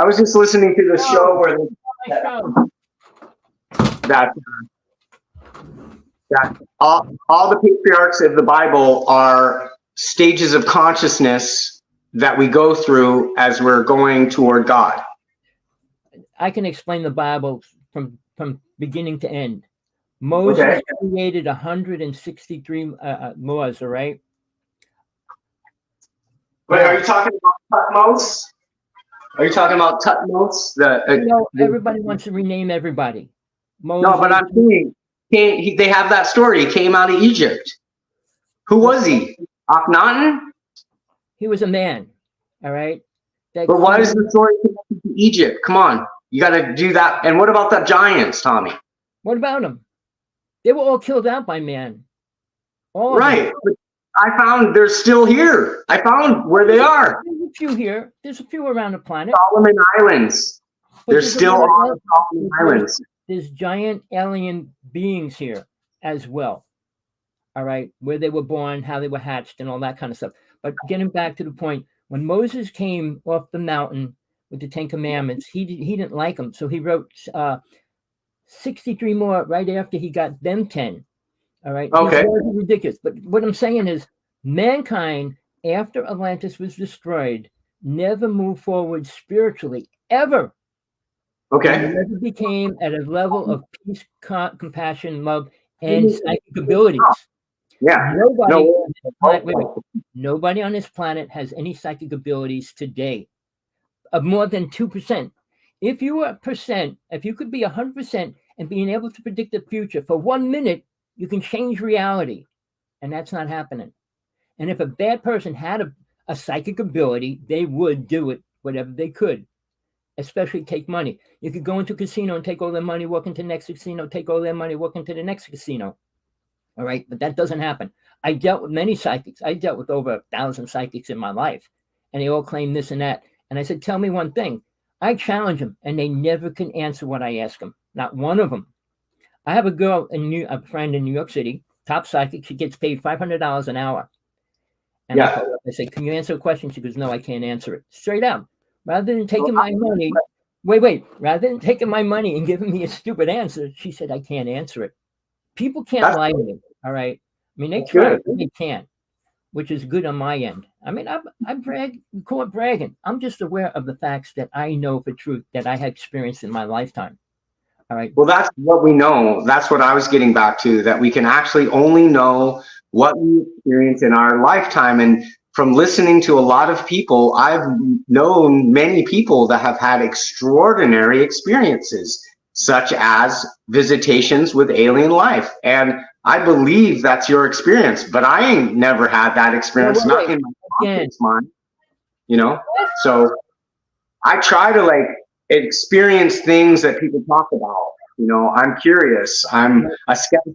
was just listening to the show where that all the patriarchs of the Bible are stages of consciousness that we go through as we're going toward God. I can explain the Bible from beginning to end. Moses created 163 laws, all right? But are you talking about Tutmos? Are you talking about Tutmos? Everybody wants to rename everybody. Moses, no, but I'm saying they have that story. He came out of Egypt. Who was he? Akhenaten? He was a man, all right? But why is the story connected to Egypt? Come on. You got to do that. And what about the giants, Tommy? What about them? They were all killed out by man. All right. But I found they're still here. I found where they are. There's a few here. There's a few around the planet. Solomon Islands. They're still on the Solomon Islands. There's giant alien beings here as well. All right. Where they were born, how they were hatched, and all that kind of stuff. But getting back to the point, when Moses came off the mountain with the 10 Commandments, he didn't like them. So he wrote 63 more right after he got them 10. All right. Okay. These are ridiculous. But what I'm saying is mankind, after Atlantis was destroyed, never moved forward spiritually, ever. Okay. It never became at a level of peace, compassion, love, and psychic abilities. Yeah. Nobody on this planet has any psychic abilities today of more than 2%. If you were if you could be 100% and being able to predict the future for 1 minute, you can change reality. And that's not happening. And if a bad person had a psychic ability, they would do it, whatever they could, especially take money. You could go into a casino and take all their money, walk into the next casino, take all their money, walk into the next casino. All right. But that doesn't happen. I dealt with many psychics. I dealt with over 1,000 psychics in my life, and they all claim this and that. And I said, tell me one thing. I challenge them, and they never can answer what I ask them. Not one of them. I have a friend in New York City, top psychic. She gets paid $500 an hour. And I said, can you answer a question? She goes, no, I can't answer it. Straight out. Rather than taking my money Wait. Rather than taking my money and giving me a stupid answer, she said, I can't answer it. People can't That's lie to me. All right. I mean, they That's try, good. but they can't, which is good on my end. I mean, I brag, call it bragging. I'm just aware of the facts that I know for truth that I had experienced in my lifetime. All right. Well, that's what we know. That's what I was getting back to, that we can actually only know what we experience in our lifetime. And from listening to a lot of people, I've known many people that have had extraordinary experiences, such as visitations with alien life. And I believe that's your experience, but I ain't never had that experience, not in my conscious mind, you know? So I try to like experience things that people talk about. You know, I'm curious. I'm a skeptic.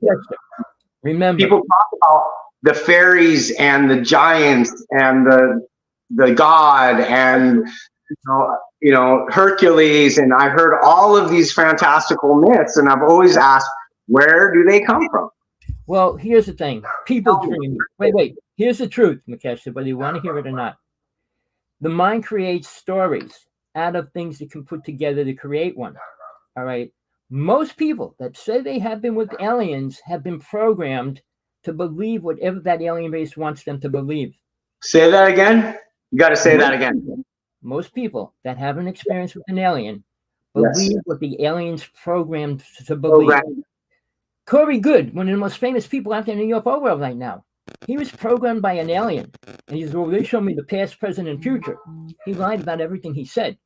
Remember, People talk about the fairies and the giants and the god and you know Hercules, and I heard all of these fantastical myths, and I've always asked, where do they come from? well, here's the thing. People dream. Wait. Here's the truth, Mukesh, whether you want to hear it or not. The mind creates stories out of things it can put together to create one. All right. Most people that say they have been with aliens have been programmed to believe whatever that alien race wants them to believe. Say that again. You got to say that again. Most people that have an experience with an alien believe what the aliens programmed to believe. Corey Good, one of the most famous people out there in the UFO world right now, he was programmed by an alien. And he said, well, they showed me the past, present, and future. He lied about everything he said.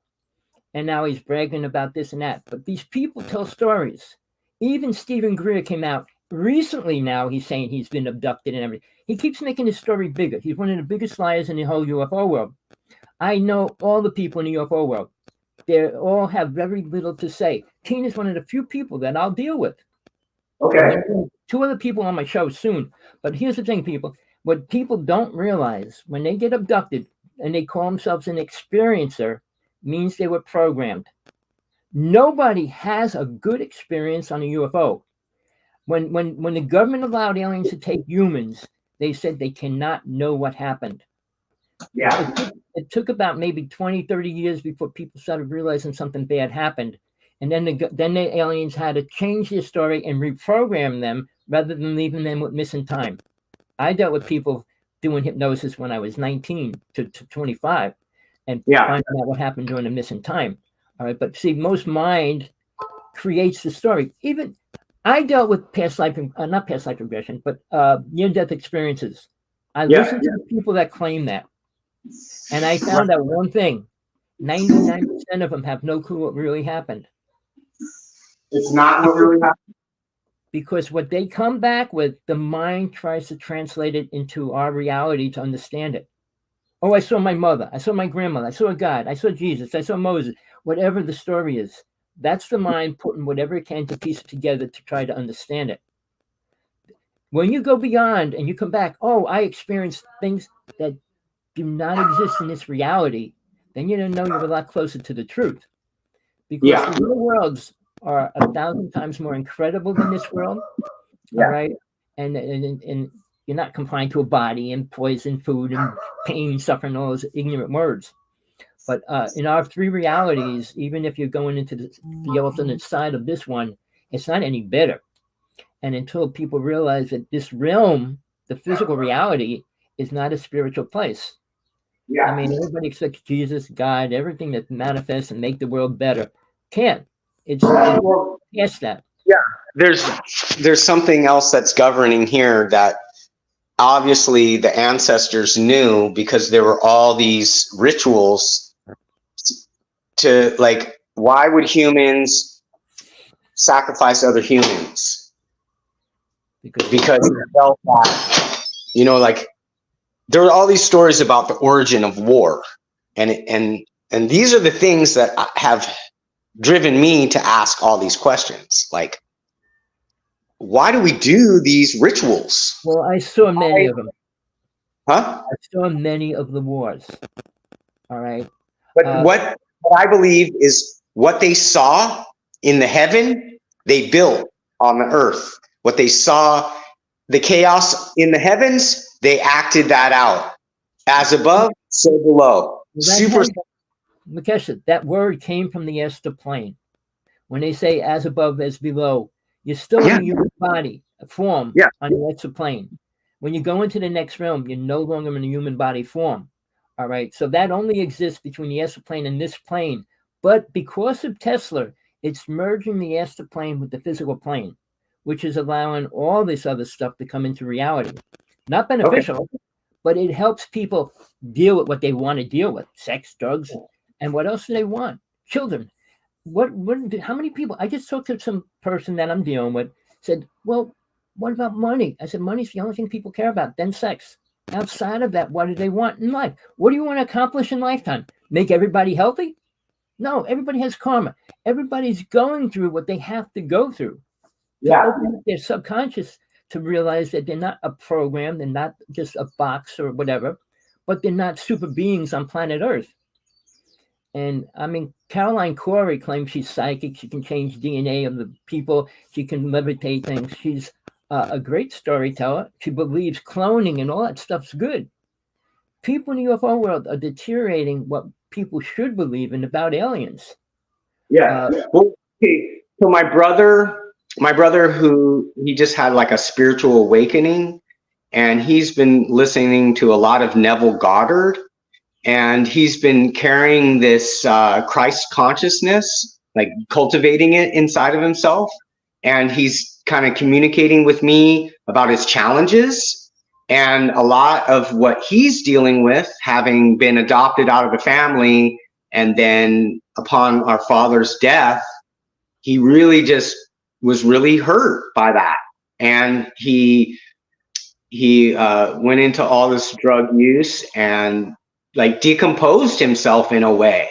And now he's bragging about this and that. But these people tell stories. Even Stephen Greer came out recently now. He's saying he's been abducted and everything. He keeps making his story bigger. He's one of the biggest liars in the whole UFO world. I know all the people in the UFO world. They all have very little to say. Tina's one of the few people that I'll deal with. Okay. Two other people on my show soon. But here's the thing, people. What people don't realize, when they get abducted and they call themselves an experiencer, means they were programmed. Nobody has a good experience on a UFO. When the government allowed aliens to take humans, they said they cannot know what happened. Yeah. It took about maybe 20, 30 years before people started realizing something bad happened. And then the aliens had to change their story and reprogram them rather than leaving them with missing time. I dealt with people doing hypnosis when I was 19 to 25 and finding out what happened during the missing time. All right, but see, most mind creates the story. Even I dealt with past life, not past life regression, but near-death experiences. I listened to the people that claim that. And I found out one thing. 99% of them have no clue what really happened. It's not what really happened. Because what they come back with, the mind tries to translate it into our reality to understand it. Oh, I saw my mother. I saw my grandmother. I saw God. I saw Jesus. I saw Moses. Whatever the story is, that's the mind putting whatever it can to piece it together to try to understand it. When you go beyond and you come back, oh, I experienced things that do not exist in this reality, then you know you're a lot closer to the truth. Because the real worlds are 1,000 times more incredible than this world. All right. And you're not confined to a body and poison, food, and pain, suffering, all those ignorant words. But in our three realities, even if you're going into the alternate side of this one, it's not any better. And until people realize that this realm, the physical reality, is not a spiritual place. I mean, everybody expects Jesus, God, everything that manifests and make the world better. Can't. It's past that. Yeah, there's something else that's governing here that obviously the ancestors knew, because there were all these rituals to, like, why would humans sacrifice other humans? Because they felt that, you know, like, there were all these stories about the origin of war, and these are the things that have driven me to ask all these questions, like, why do we do these rituals? Well, I saw many of them. Huh? I saw many of the wars. All right. But what I believe is what they saw in the heaven, they built on the earth. What they saw, the chaos in the heavens, they acted that out. As above, so below. Makesha, that word came from the Esther plane. When they say as above, as below, you're still in a human body, a form on the Esther plane. When you go into the next realm, you're no longer in a human body form. All right. So that only exists between the Esther plane and this plane. But because of Tesla, it's merging the Esther plane with the physical plane, which is allowing all this other stuff to come into reality. Not beneficial, but it helps people deal with what they want to deal with: sex, drugs, and what else do they want? Children. How many people? I just talked to some person that I'm dealing with, said, well, what about money? I said, money's the only thing people care about, then sex. Outside of that, what do they want in life? What do you want to accomplish in lifetime? Make everybody healthy? No, everybody has karma. Everybody's going through what they have to go through to open up their subconscious to realize that they're not a program, they're not just a box or whatever, but they're not super beings on planet Earth. And I mean, Caroline Corey claims she's psychic. She can change DNA of the people. She can levitate things. She's a great storyteller. She believes cloning and all that stuff's good. People in the UFO world are deteriorating what people should believe in about aliens. Yeah. Well, okay. So my brother, who he just had like a spiritual awakening, and he's been listening to a lot of Neville Goddard. And he's been carrying this Christ consciousness, like cultivating it inside of himself. And he's kind of communicating with me about his challenges. And a lot of what he's dealing with, having been adopted out of the family, and then upon our father's death, he really just was really hurt by that. And he went into all this drug use and like decomposed himself in a way,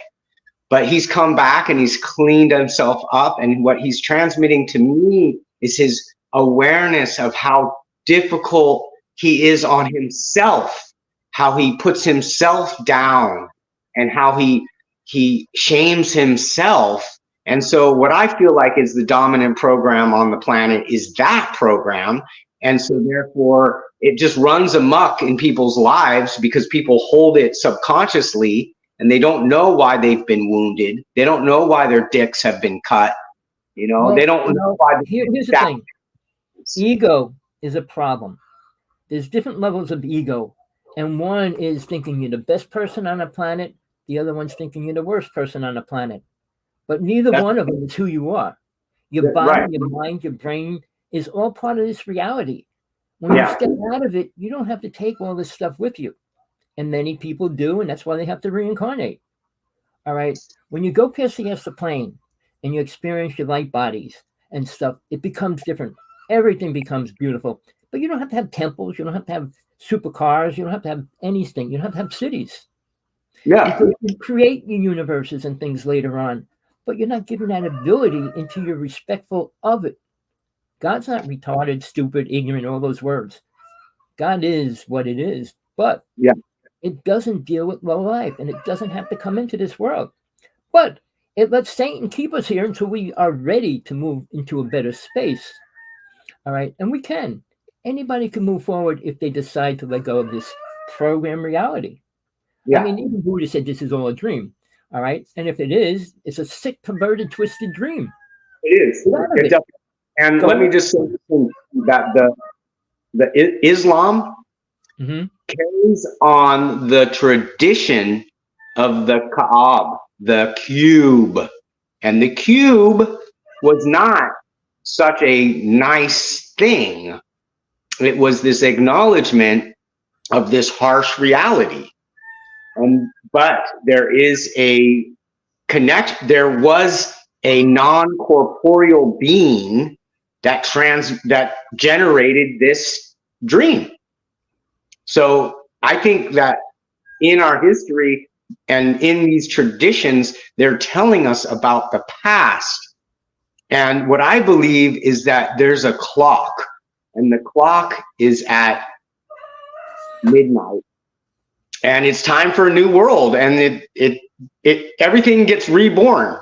but he's come back and he's cleaned himself up. And what he's transmitting to me is his awareness of how difficult he is on himself, how he puts himself down, and how he shames himself. And so what I feel like is the dominant program on the planet is that program. And so therefore it just runs amok in people's lives because people hold it subconsciously and they don't know why they've been wounded. They don't know why their dicks have been cut. You know, well, they don't know why. Here's the thing. Ego is a problem. There's different levels of ego. And one is thinking you're the best person on the planet. The other one's thinking you're the worst person on the planet. But neither one of them is who you are. Your body, your mind, your brain is all part of this reality. When you step out of it, you don't have to take all this stuff with you. And many people do, and that's why they have to reincarnate. All right. When you go past the astral plane and you experience your light bodies and stuff, it becomes different. Everything becomes beautiful. But you don't have to have temples. You don't have to have supercars. You don't have to have anything. You don't have to have cities. Yeah. You can create your universes and things later on, but you're not given that ability until you're respectful of it. God's not retarded, stupid, ignorant, all those words. God is what it is, but it doesn't deal with low life, and it doesn't have to come into this world. But it lets Satan keep us here until we are ready to move into a better space. All right, and we can. Anybody can move forward if they decide to let go of this program reality. I mean, even Buddha said this is all a dream. All right, and if it is, it's a sick, perverted, twisted dream. It is. And let me just say that the Islam carries on the tradition of the Kaab, the cube. And the cube was not such a nice thing. It was this acknowledgement of this harsh reality. But there is a there was a non-corporeal being that generated this dream. So I think that in our history and in these traditions, they're telling us about the past. And what I believe is that there's a clock, and the clock is at midnight, and it's time for a new world, and everything gets reborn.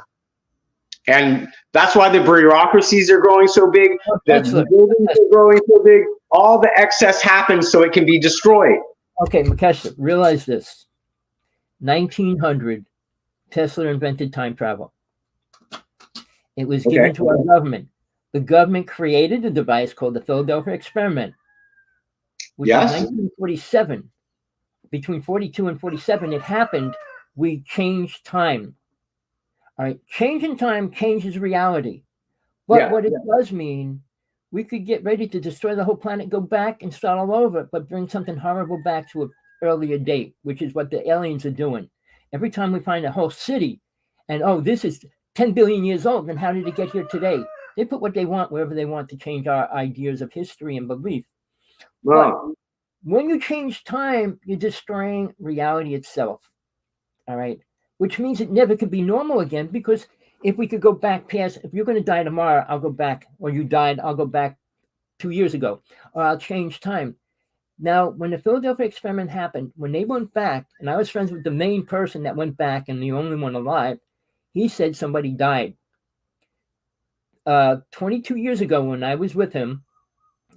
And that's why the bureaucracies are growing so big, the buildings are growing so big, all the excess happens so it can be destroyed. Okay, Mukesh, realize this. 1900 Tesla invented time travel. It was given to our government. The government created a device called the Philadelphia Experiment, which in 1947, between 42 and 47, it happened. We changed time. All right, changing time changes reality. But what it does mean, we could get ready to destroy the whole planet, go back and start all over, but bring something horrible back to an earlier date, which is what the aliens are doing. Every time we find a whole city, and this is 10 billion years old, then how did it get here today? They put what they want wherever they want to change our ideas of history and belief. Wow. But when you change time, you're destroying reality itself. All right, which means it never could be normal again, because if we could go back past, if you're going to die tomorrow, I'll go back, or you died, I'll go back 2 years ago, or I'll change time. Now, when the Philadelphia Experiment happened, when they went back, and I was friends with the main person that went back and the only one alive, he said somebody died. 22 years ago, when I was with him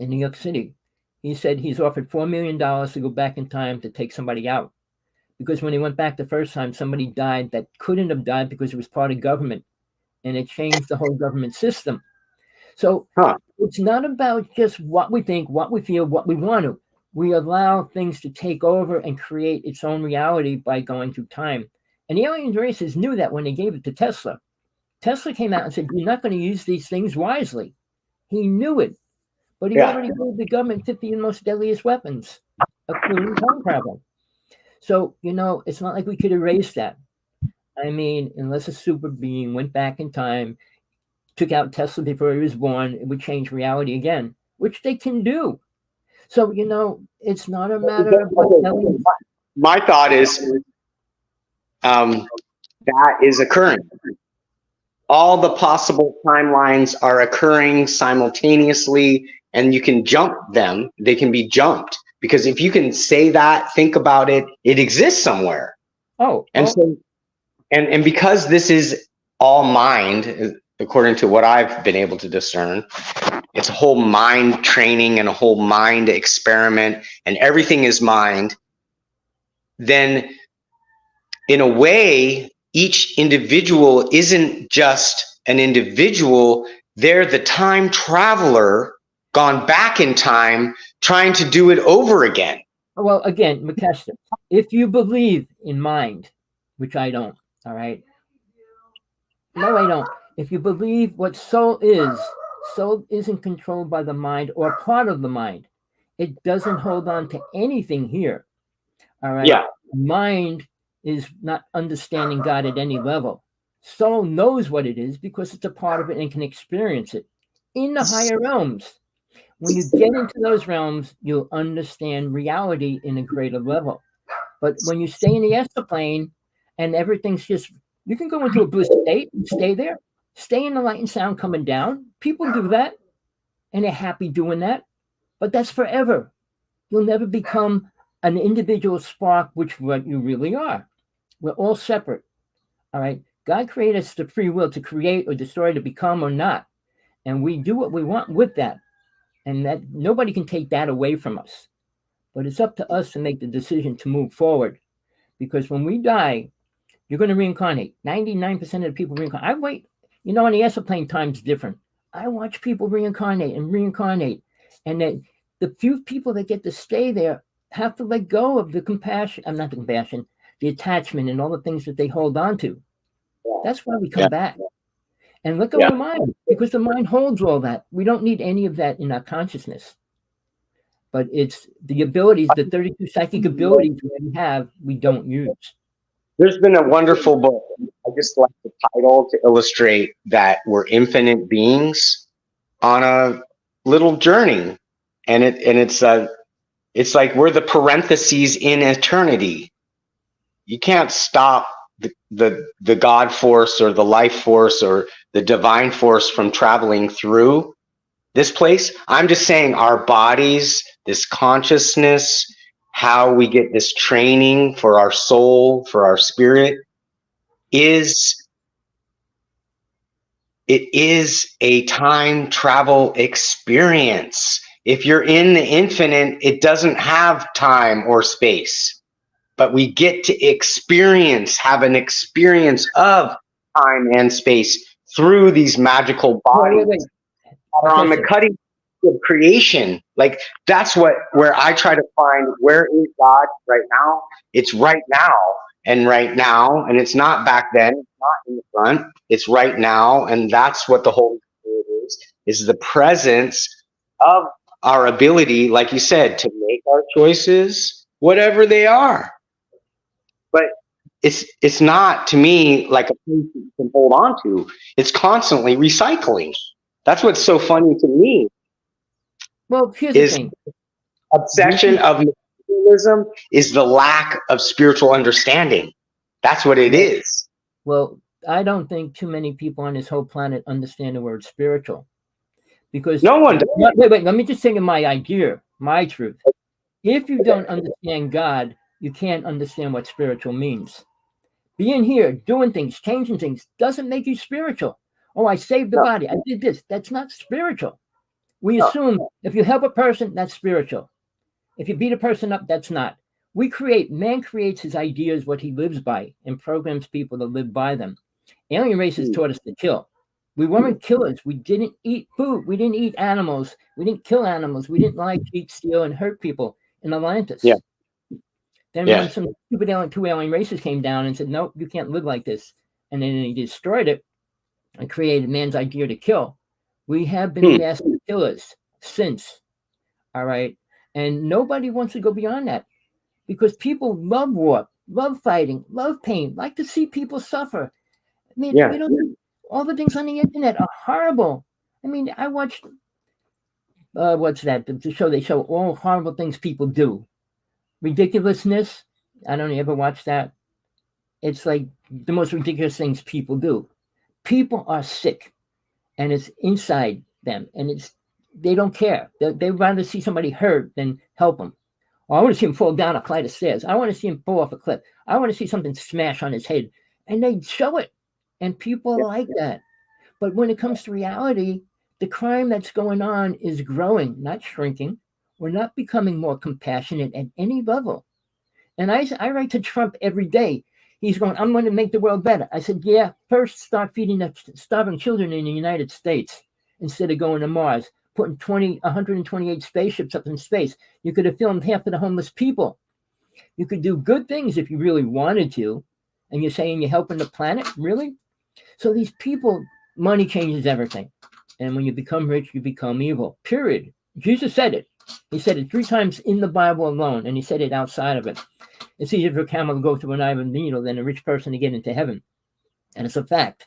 in New York City, he said he's offered $4 million to go back in time to take somebody out. Because when he went back the first time, somebody died that couldn't have died because it was part of government. And it changed the whole government system. So it's not about just what we think, what we feel, what we want to. We allow things to take over and create its own reality by going through time. And the alien races knew that when they gave it to Tesla. Tesla came out and said, you're not going to use these things wisely. He knew it. But he already gave the government 50 of the most deadliest weapons, including time travel. So, it's not like we could erase that. I mean, unless a super being went back in time, took out Tesla before he was born, it would change reality again, which they can do. So, it's not a matter of... My thought is that is occurring. All the possible timelines are occurring simultaneously, and you can jump them. They can be jumped. Because if you can say that, think about it, it exists somewhere. So, and because this is all mind, according to what I've been able to discern, it's a whole mind training and a whole mind experiment, and everything is mind. Then, in a way, each individual isn't just an individual. They're the time traveler gone back in time, trying to do it over again. Well, again, Makeshta, if you believe in mind, which I don't, all right? No, I don't. If you believe what soul isn't controlled by the mind or part of the mind. It doesn't hold on to anything here, all right? Yeah. Mind is not understanding God at any level. Soul knows what it is because it's a part of it and can experience it in the higher realms. When you get into those realms, you'll understand reality in a greater level. But when you stay in the astral plane and everything's just, you can go into a bliss state and stay there. Stay in the light and sound coming down. People do that, and they're happy doing that. But that's forever. You'll never become an individual spark, which what you really are. We're all separate, all right? God created us the free will to create or destroy, to become or not. And we do what we want with that. And that nobody can take that away from us. But it's up to us to make the decision to move forward. Because when we die, you're going to reincarnate. 99% of the people reincarnate. I wait. On the astral plane, time's different. I watch people reincarnate. And that the few people that get to stay there have to let go of the compassion. Not the compassion, the attachment and all the things that they hold on to. That's why we come back. And let go of the mind, because the mind holds all that. We don't need any of that in our consciousness. But it's the abilities, the 32 psychic abilities we have, we don't use. There's been a wonderful book. I just like the title to illustrate that we're infinite beings on a little journey. And it's like we're the parentheses in eternity. You can't stop the God force or the life force or the divine force from traveling through this place. I'm just saying our bodies, this consciousness, how we get this training for our soul, for our spirit, it is a time travel experience. If you're in the infinite, it doesn't have time or space. but we get to have an experience of time and space through these magical bodies Wait. that are on the cutting edge of creation. Like that's where I try to find, where is God right now? It's right now and it's not back then, it's not in the front, it's right now, and that's what the Holy Spirit is the presence of our ability, like you said, to make our choices, whatever they are. But it's not, to me, like a place that you can hold on to. It's constantly recycling. That's what's so funny to me. Well, here's the thing. Obsession of materialism is the lack of spiritual understanding. That's what it is. Well, I don't think too many people on this whole planet understand the word spiritual. Because no one does. Wait, let me just say my idea, my truth. If you don't understand God, you can't understand what spiritual means. Being here, doing things, changing things doesn't make you spiritual. Oh, I saved the body. I did this. That's not spiritual. We assume if you help a person, that's spiritual. If you beat a person up, that's not. Man creates his ideas, what he lives by, and programs people to live by them. Alien races taught us to kill. We weren't killers. We didn't eat food. We didn't eat animals. We didn't kill animals. We didn't lie, cheat, steal, and hurt people in Atlantis. Yeah. Then when some stupid two alien races came down and said, nope, you can't live like this, and then they destroyed it and created man's idea to kill, we have been master killers since. All right. And nobody wants to go beyond that because people love war, love fighting, love pain, like to see people suffer. I mean, we don't. All the things on the internet are horrible. I mean, I watched, what's that? The show, they show all horrible things people do. Ridiculousness. I don't ever watch that. It's like the most ridiculous things people do. People are sick and it's inside them and they don't care. They rather see somebody hurt than help them. Or I want to see him fall down a flight of stairs. I want to see him fall off a cliff. I want to see something smash on his head. And they show it. And people like that. But when it comes to reality, the crime that's going on is growing, not shrinking. We're not becoming more compassionate at any level. And I write to Trump every day. He's going, I'm going to make the world better. I said, yeah, first start feeding the starving children in the United States instead of going to Mars, putting 128 spaceships up in space. You could have filmed half of the homeless people. You could do good things if you really wanted to. And you're saying you're helping the planet? Really? So these people, money changes everything. And when you become rich, you become evil, period. Jesus said it. He said it 3 times in the Bible alone, and he said it outside of it. It's easier for a camel to go through an eye of a needle than a rich person to get into heaven. And it's a fact.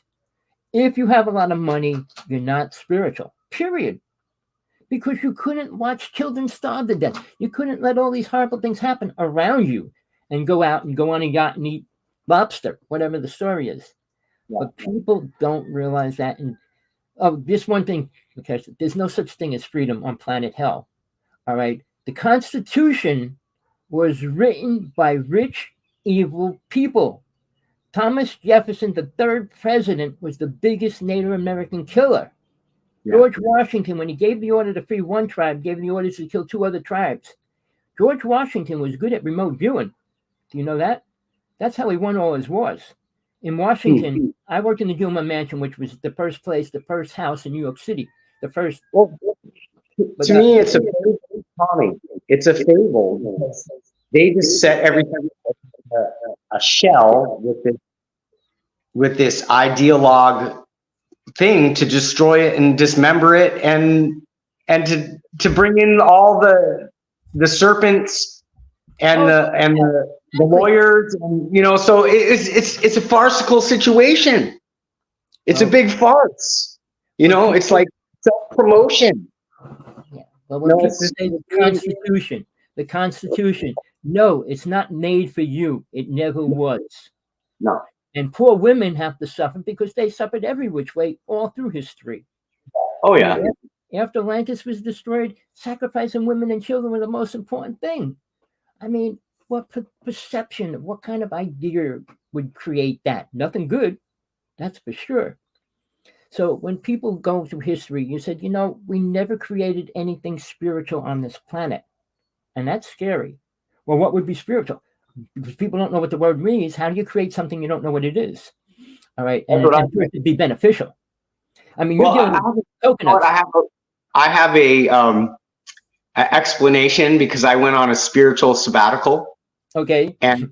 If you have a lot of money, you're not spiritual, period. Because you couldn't watch children starve to death. You couldn't let all these horrible things happen around you and go out and go on a yacht and eat lobster, whatever the story is. But people don't realize that. And this one thing, because there's no such thing as freedom on planet hell. All right. The Constitution was written by rich, evil people. Thomas Jefferson, the 3rd president, was the biggest Native American killer. Yeah. George Washington, when he gave the order to free one tribe, gave the orders to kill 2 other tribes. George Washington was good at remote viewing. Do you know that? That's how he won all his wars. In Washington, I worked in the Gilman Mansion, which was the first house in New York City. The first. Well, to me, it's a Tommy. It's a fable. They just set everything a shell with this ideologue thing to destroy it and dismember it, and to bring in all the serpents and the lawyers, and so it's a farcical situation. It's a big farce. It's like self-promotion. Yeah. But when people say the Constitution, no, it's not made for you. It never was. No. And poor women have to suffer because they suffered every which way all through history. Oh yeah. After Atlantis was destroyed, sacrificing women and children were the most important thing. I mean, what perception, what kind of idea would create that? Nothing good, that's for sure. So when people go through history, you said, we never created anything spiritual on this planet. And that's scary. Well, what would be spiritual? because people don't know what the word means. How do you create something you don't know what it is? All right, That's and what I for it to be beneficial. I mean, Well, you're dealing with coconuts. I have a explanation because I went on a spiritual sabbatical. Okay. And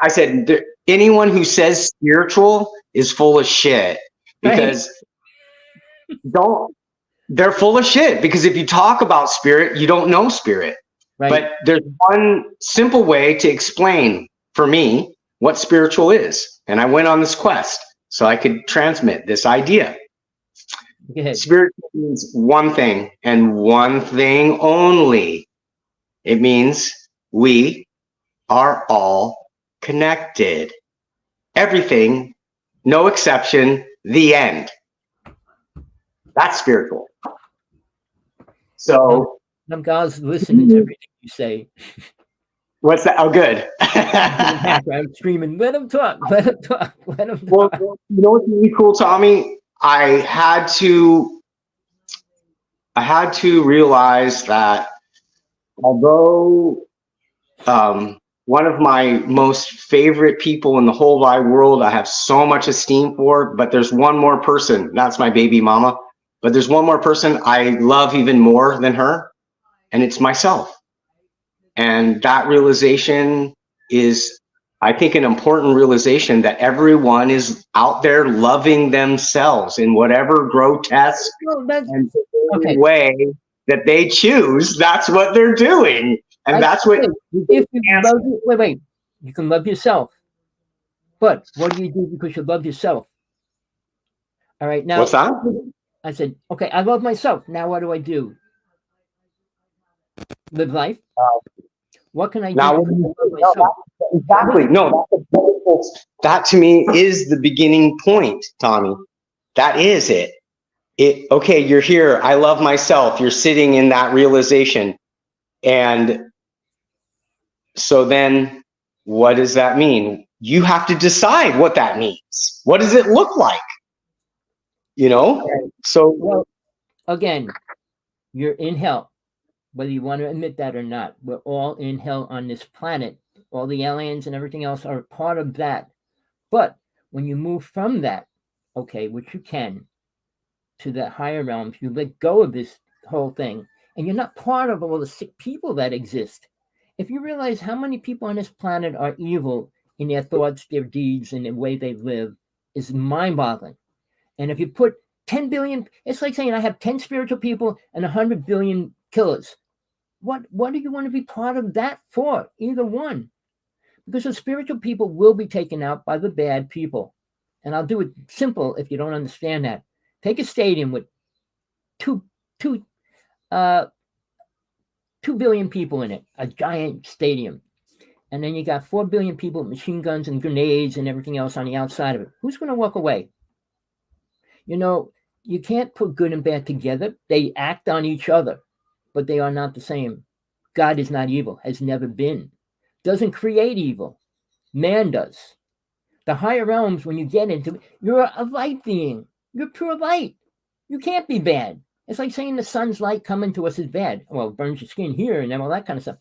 I said, anyone who says spiritual is full of shit, because they're full of shit, because if you talk about spirit, you don't know spirit. Right. But there's one simple way to explain for me what spiritual is. And I went on this quest so I could transmit this idea. Go ahead. Spiritual means one thing and one thing only. It means we are all connected. Everything, no exception, the end. That's spiritual. So some guys listening to everything you say. What's that? Oh, good. I'm screaming, let him talk, let him talk, let him talk. Well, you know what's really cool, Tommy? I had to realize that although one of my most favorite people in the whole wide world, I have so much esteem for, but there's one more person, that's my baby mama, but there's one more person I love even more than her, and it's myself. And that realization is, I think, an important realization, that everyone is out there loving themselves in whatever grotesque and way that they choose. That's what they're doing. And that's what, if you love, wait, you can love yourself, but what do you do because you love yourself? All right, now what's that? I said, okay, I love myself. Now what do I do? Live life. What can I do? Now, exactly. No, that to me is the beginning point, Tommy. That is it. Okay, you're here. I love myself. You're sitting in that realization. And so then what does that mean? You have to decide what that means. What does it look like? You know? So, well, again, you're in hell. Whether you want to admit that or not, we're all in hell on this planet. All the aliens and everything else are part of that. But when you move from that, okay, which you can, to the higher realms, you let go of this whole thing, and you're not part of all the sick people that exist. If you realize how many people on this planet are evil in their thoughts, their deeds, and the way they live, is mind-boggling. And if you put 10 billion, it's like saying I have 10 spiritual people and 100 billion killers. What do you want to be part of that for? Either one. Because the spiritual people will be taken out by the bad people. And I'll do it simple if you don't understand that. Take a stadium with 2 billion people in it, a giant stadium. And then you got 4 billion people with machine guns and grenades and everything else on the outside of it. Who's going to walk away? You know, you can't put good and bad together. They act on each other, but they are not the same. God is not evil, has never been. Doesn't create evil. Man does. The higher realms, when you get into it, you're a light being. You're pure light. You can't be bad. It's like saying the sun's light coming to us is bad. Well, it burns your skin here and then all that kind of stuff.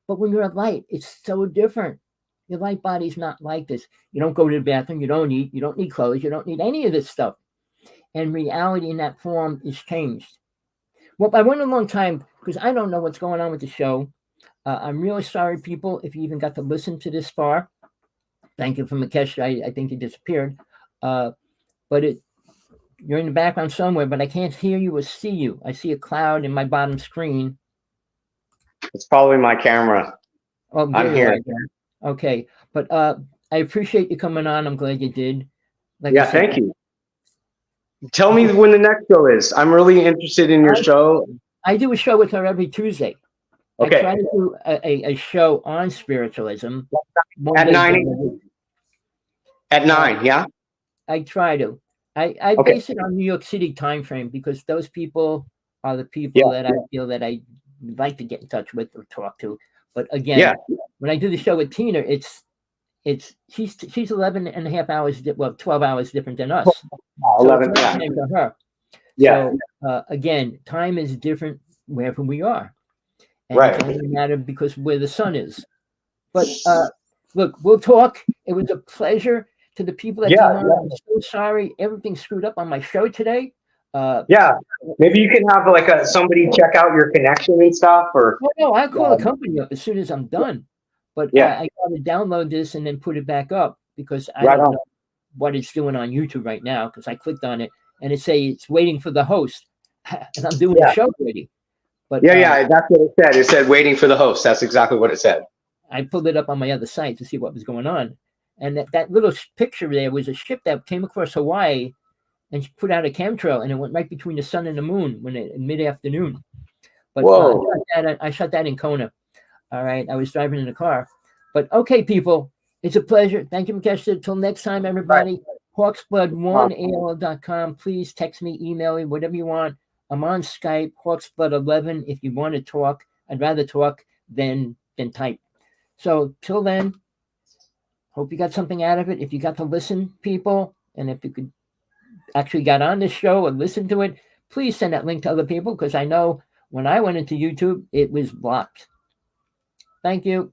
But when you're a light, it's so different. Your light body's not like this. You don't go to the bathroom. You don't eat. You don't need clothes. You don't need any of this stuff. And reality in that form is changed. Well, I went a long time because I don't know what's going on with the show. I'm really sorry, people, if you even got to listen to this far. Thank you for Makesh. I think you disappeared. But you're in the background somewhere, but I can't hear you or see you. I see a cloud in my bottom screen. It's probably my camera. Oh, I'm here. Okay. But I appreciate you coming on. I'm glad you did. Like yeah, thank you. Tell me when the next show is. I'm really interested in your show. I do a show with her every Tuesday. Okay. I try to do a show on spiritualism. At 9. At 9, yeah? I try to. I base it on New York City time frame because those people are the people that I feel that I would like to get in touch with or talk to. But again, when I do the show with Tina, she's 11 and a half hours, 12 hours different than us. 11 to her. Yeah. So again, time is different wherever we are. And right. It doesn't matter because where the sun is. But look, we'll talk. It was a pleasure. To the people that Yeah, came on, I'm so sorry. Everything screwed up on my show today. yeah. Maybe you can have like somebody check out your connection and stuff, or No, I'll call the company up as soon as I'm done. But yeah, I got to download this and then put it back up because I right don't on. know what it's doing on YouTube right now because I clicked on it and it say it's waiting for the host, and I'm doing the show already. But Yeah, that's what it said. It said waiting for the host. That's exactly what it said. I pulled it up on my other site to see what was going on, and that little picture there was a ship that came across Hawaii and she put out a chemtrail, and it went right between the sun and the moon in mid-afternoon. But Whoa. I shot that in Kona. All right, I was driving in the car. But okay, people, it's a pleasure. Thank you, Mukesh. Until next time, everybody. Hawksblood1AOL.com. Please text me, email me, whatever you want. I'm on Skype, Hawksblood11. If you want to talk, I'd rather talk than type. So till then, hope you got something out of it. If you got to listen, people, and if you could actually got on this show and listen to it, please send that link to other people because I know when I went into YouTube, it was blocked. Thank you.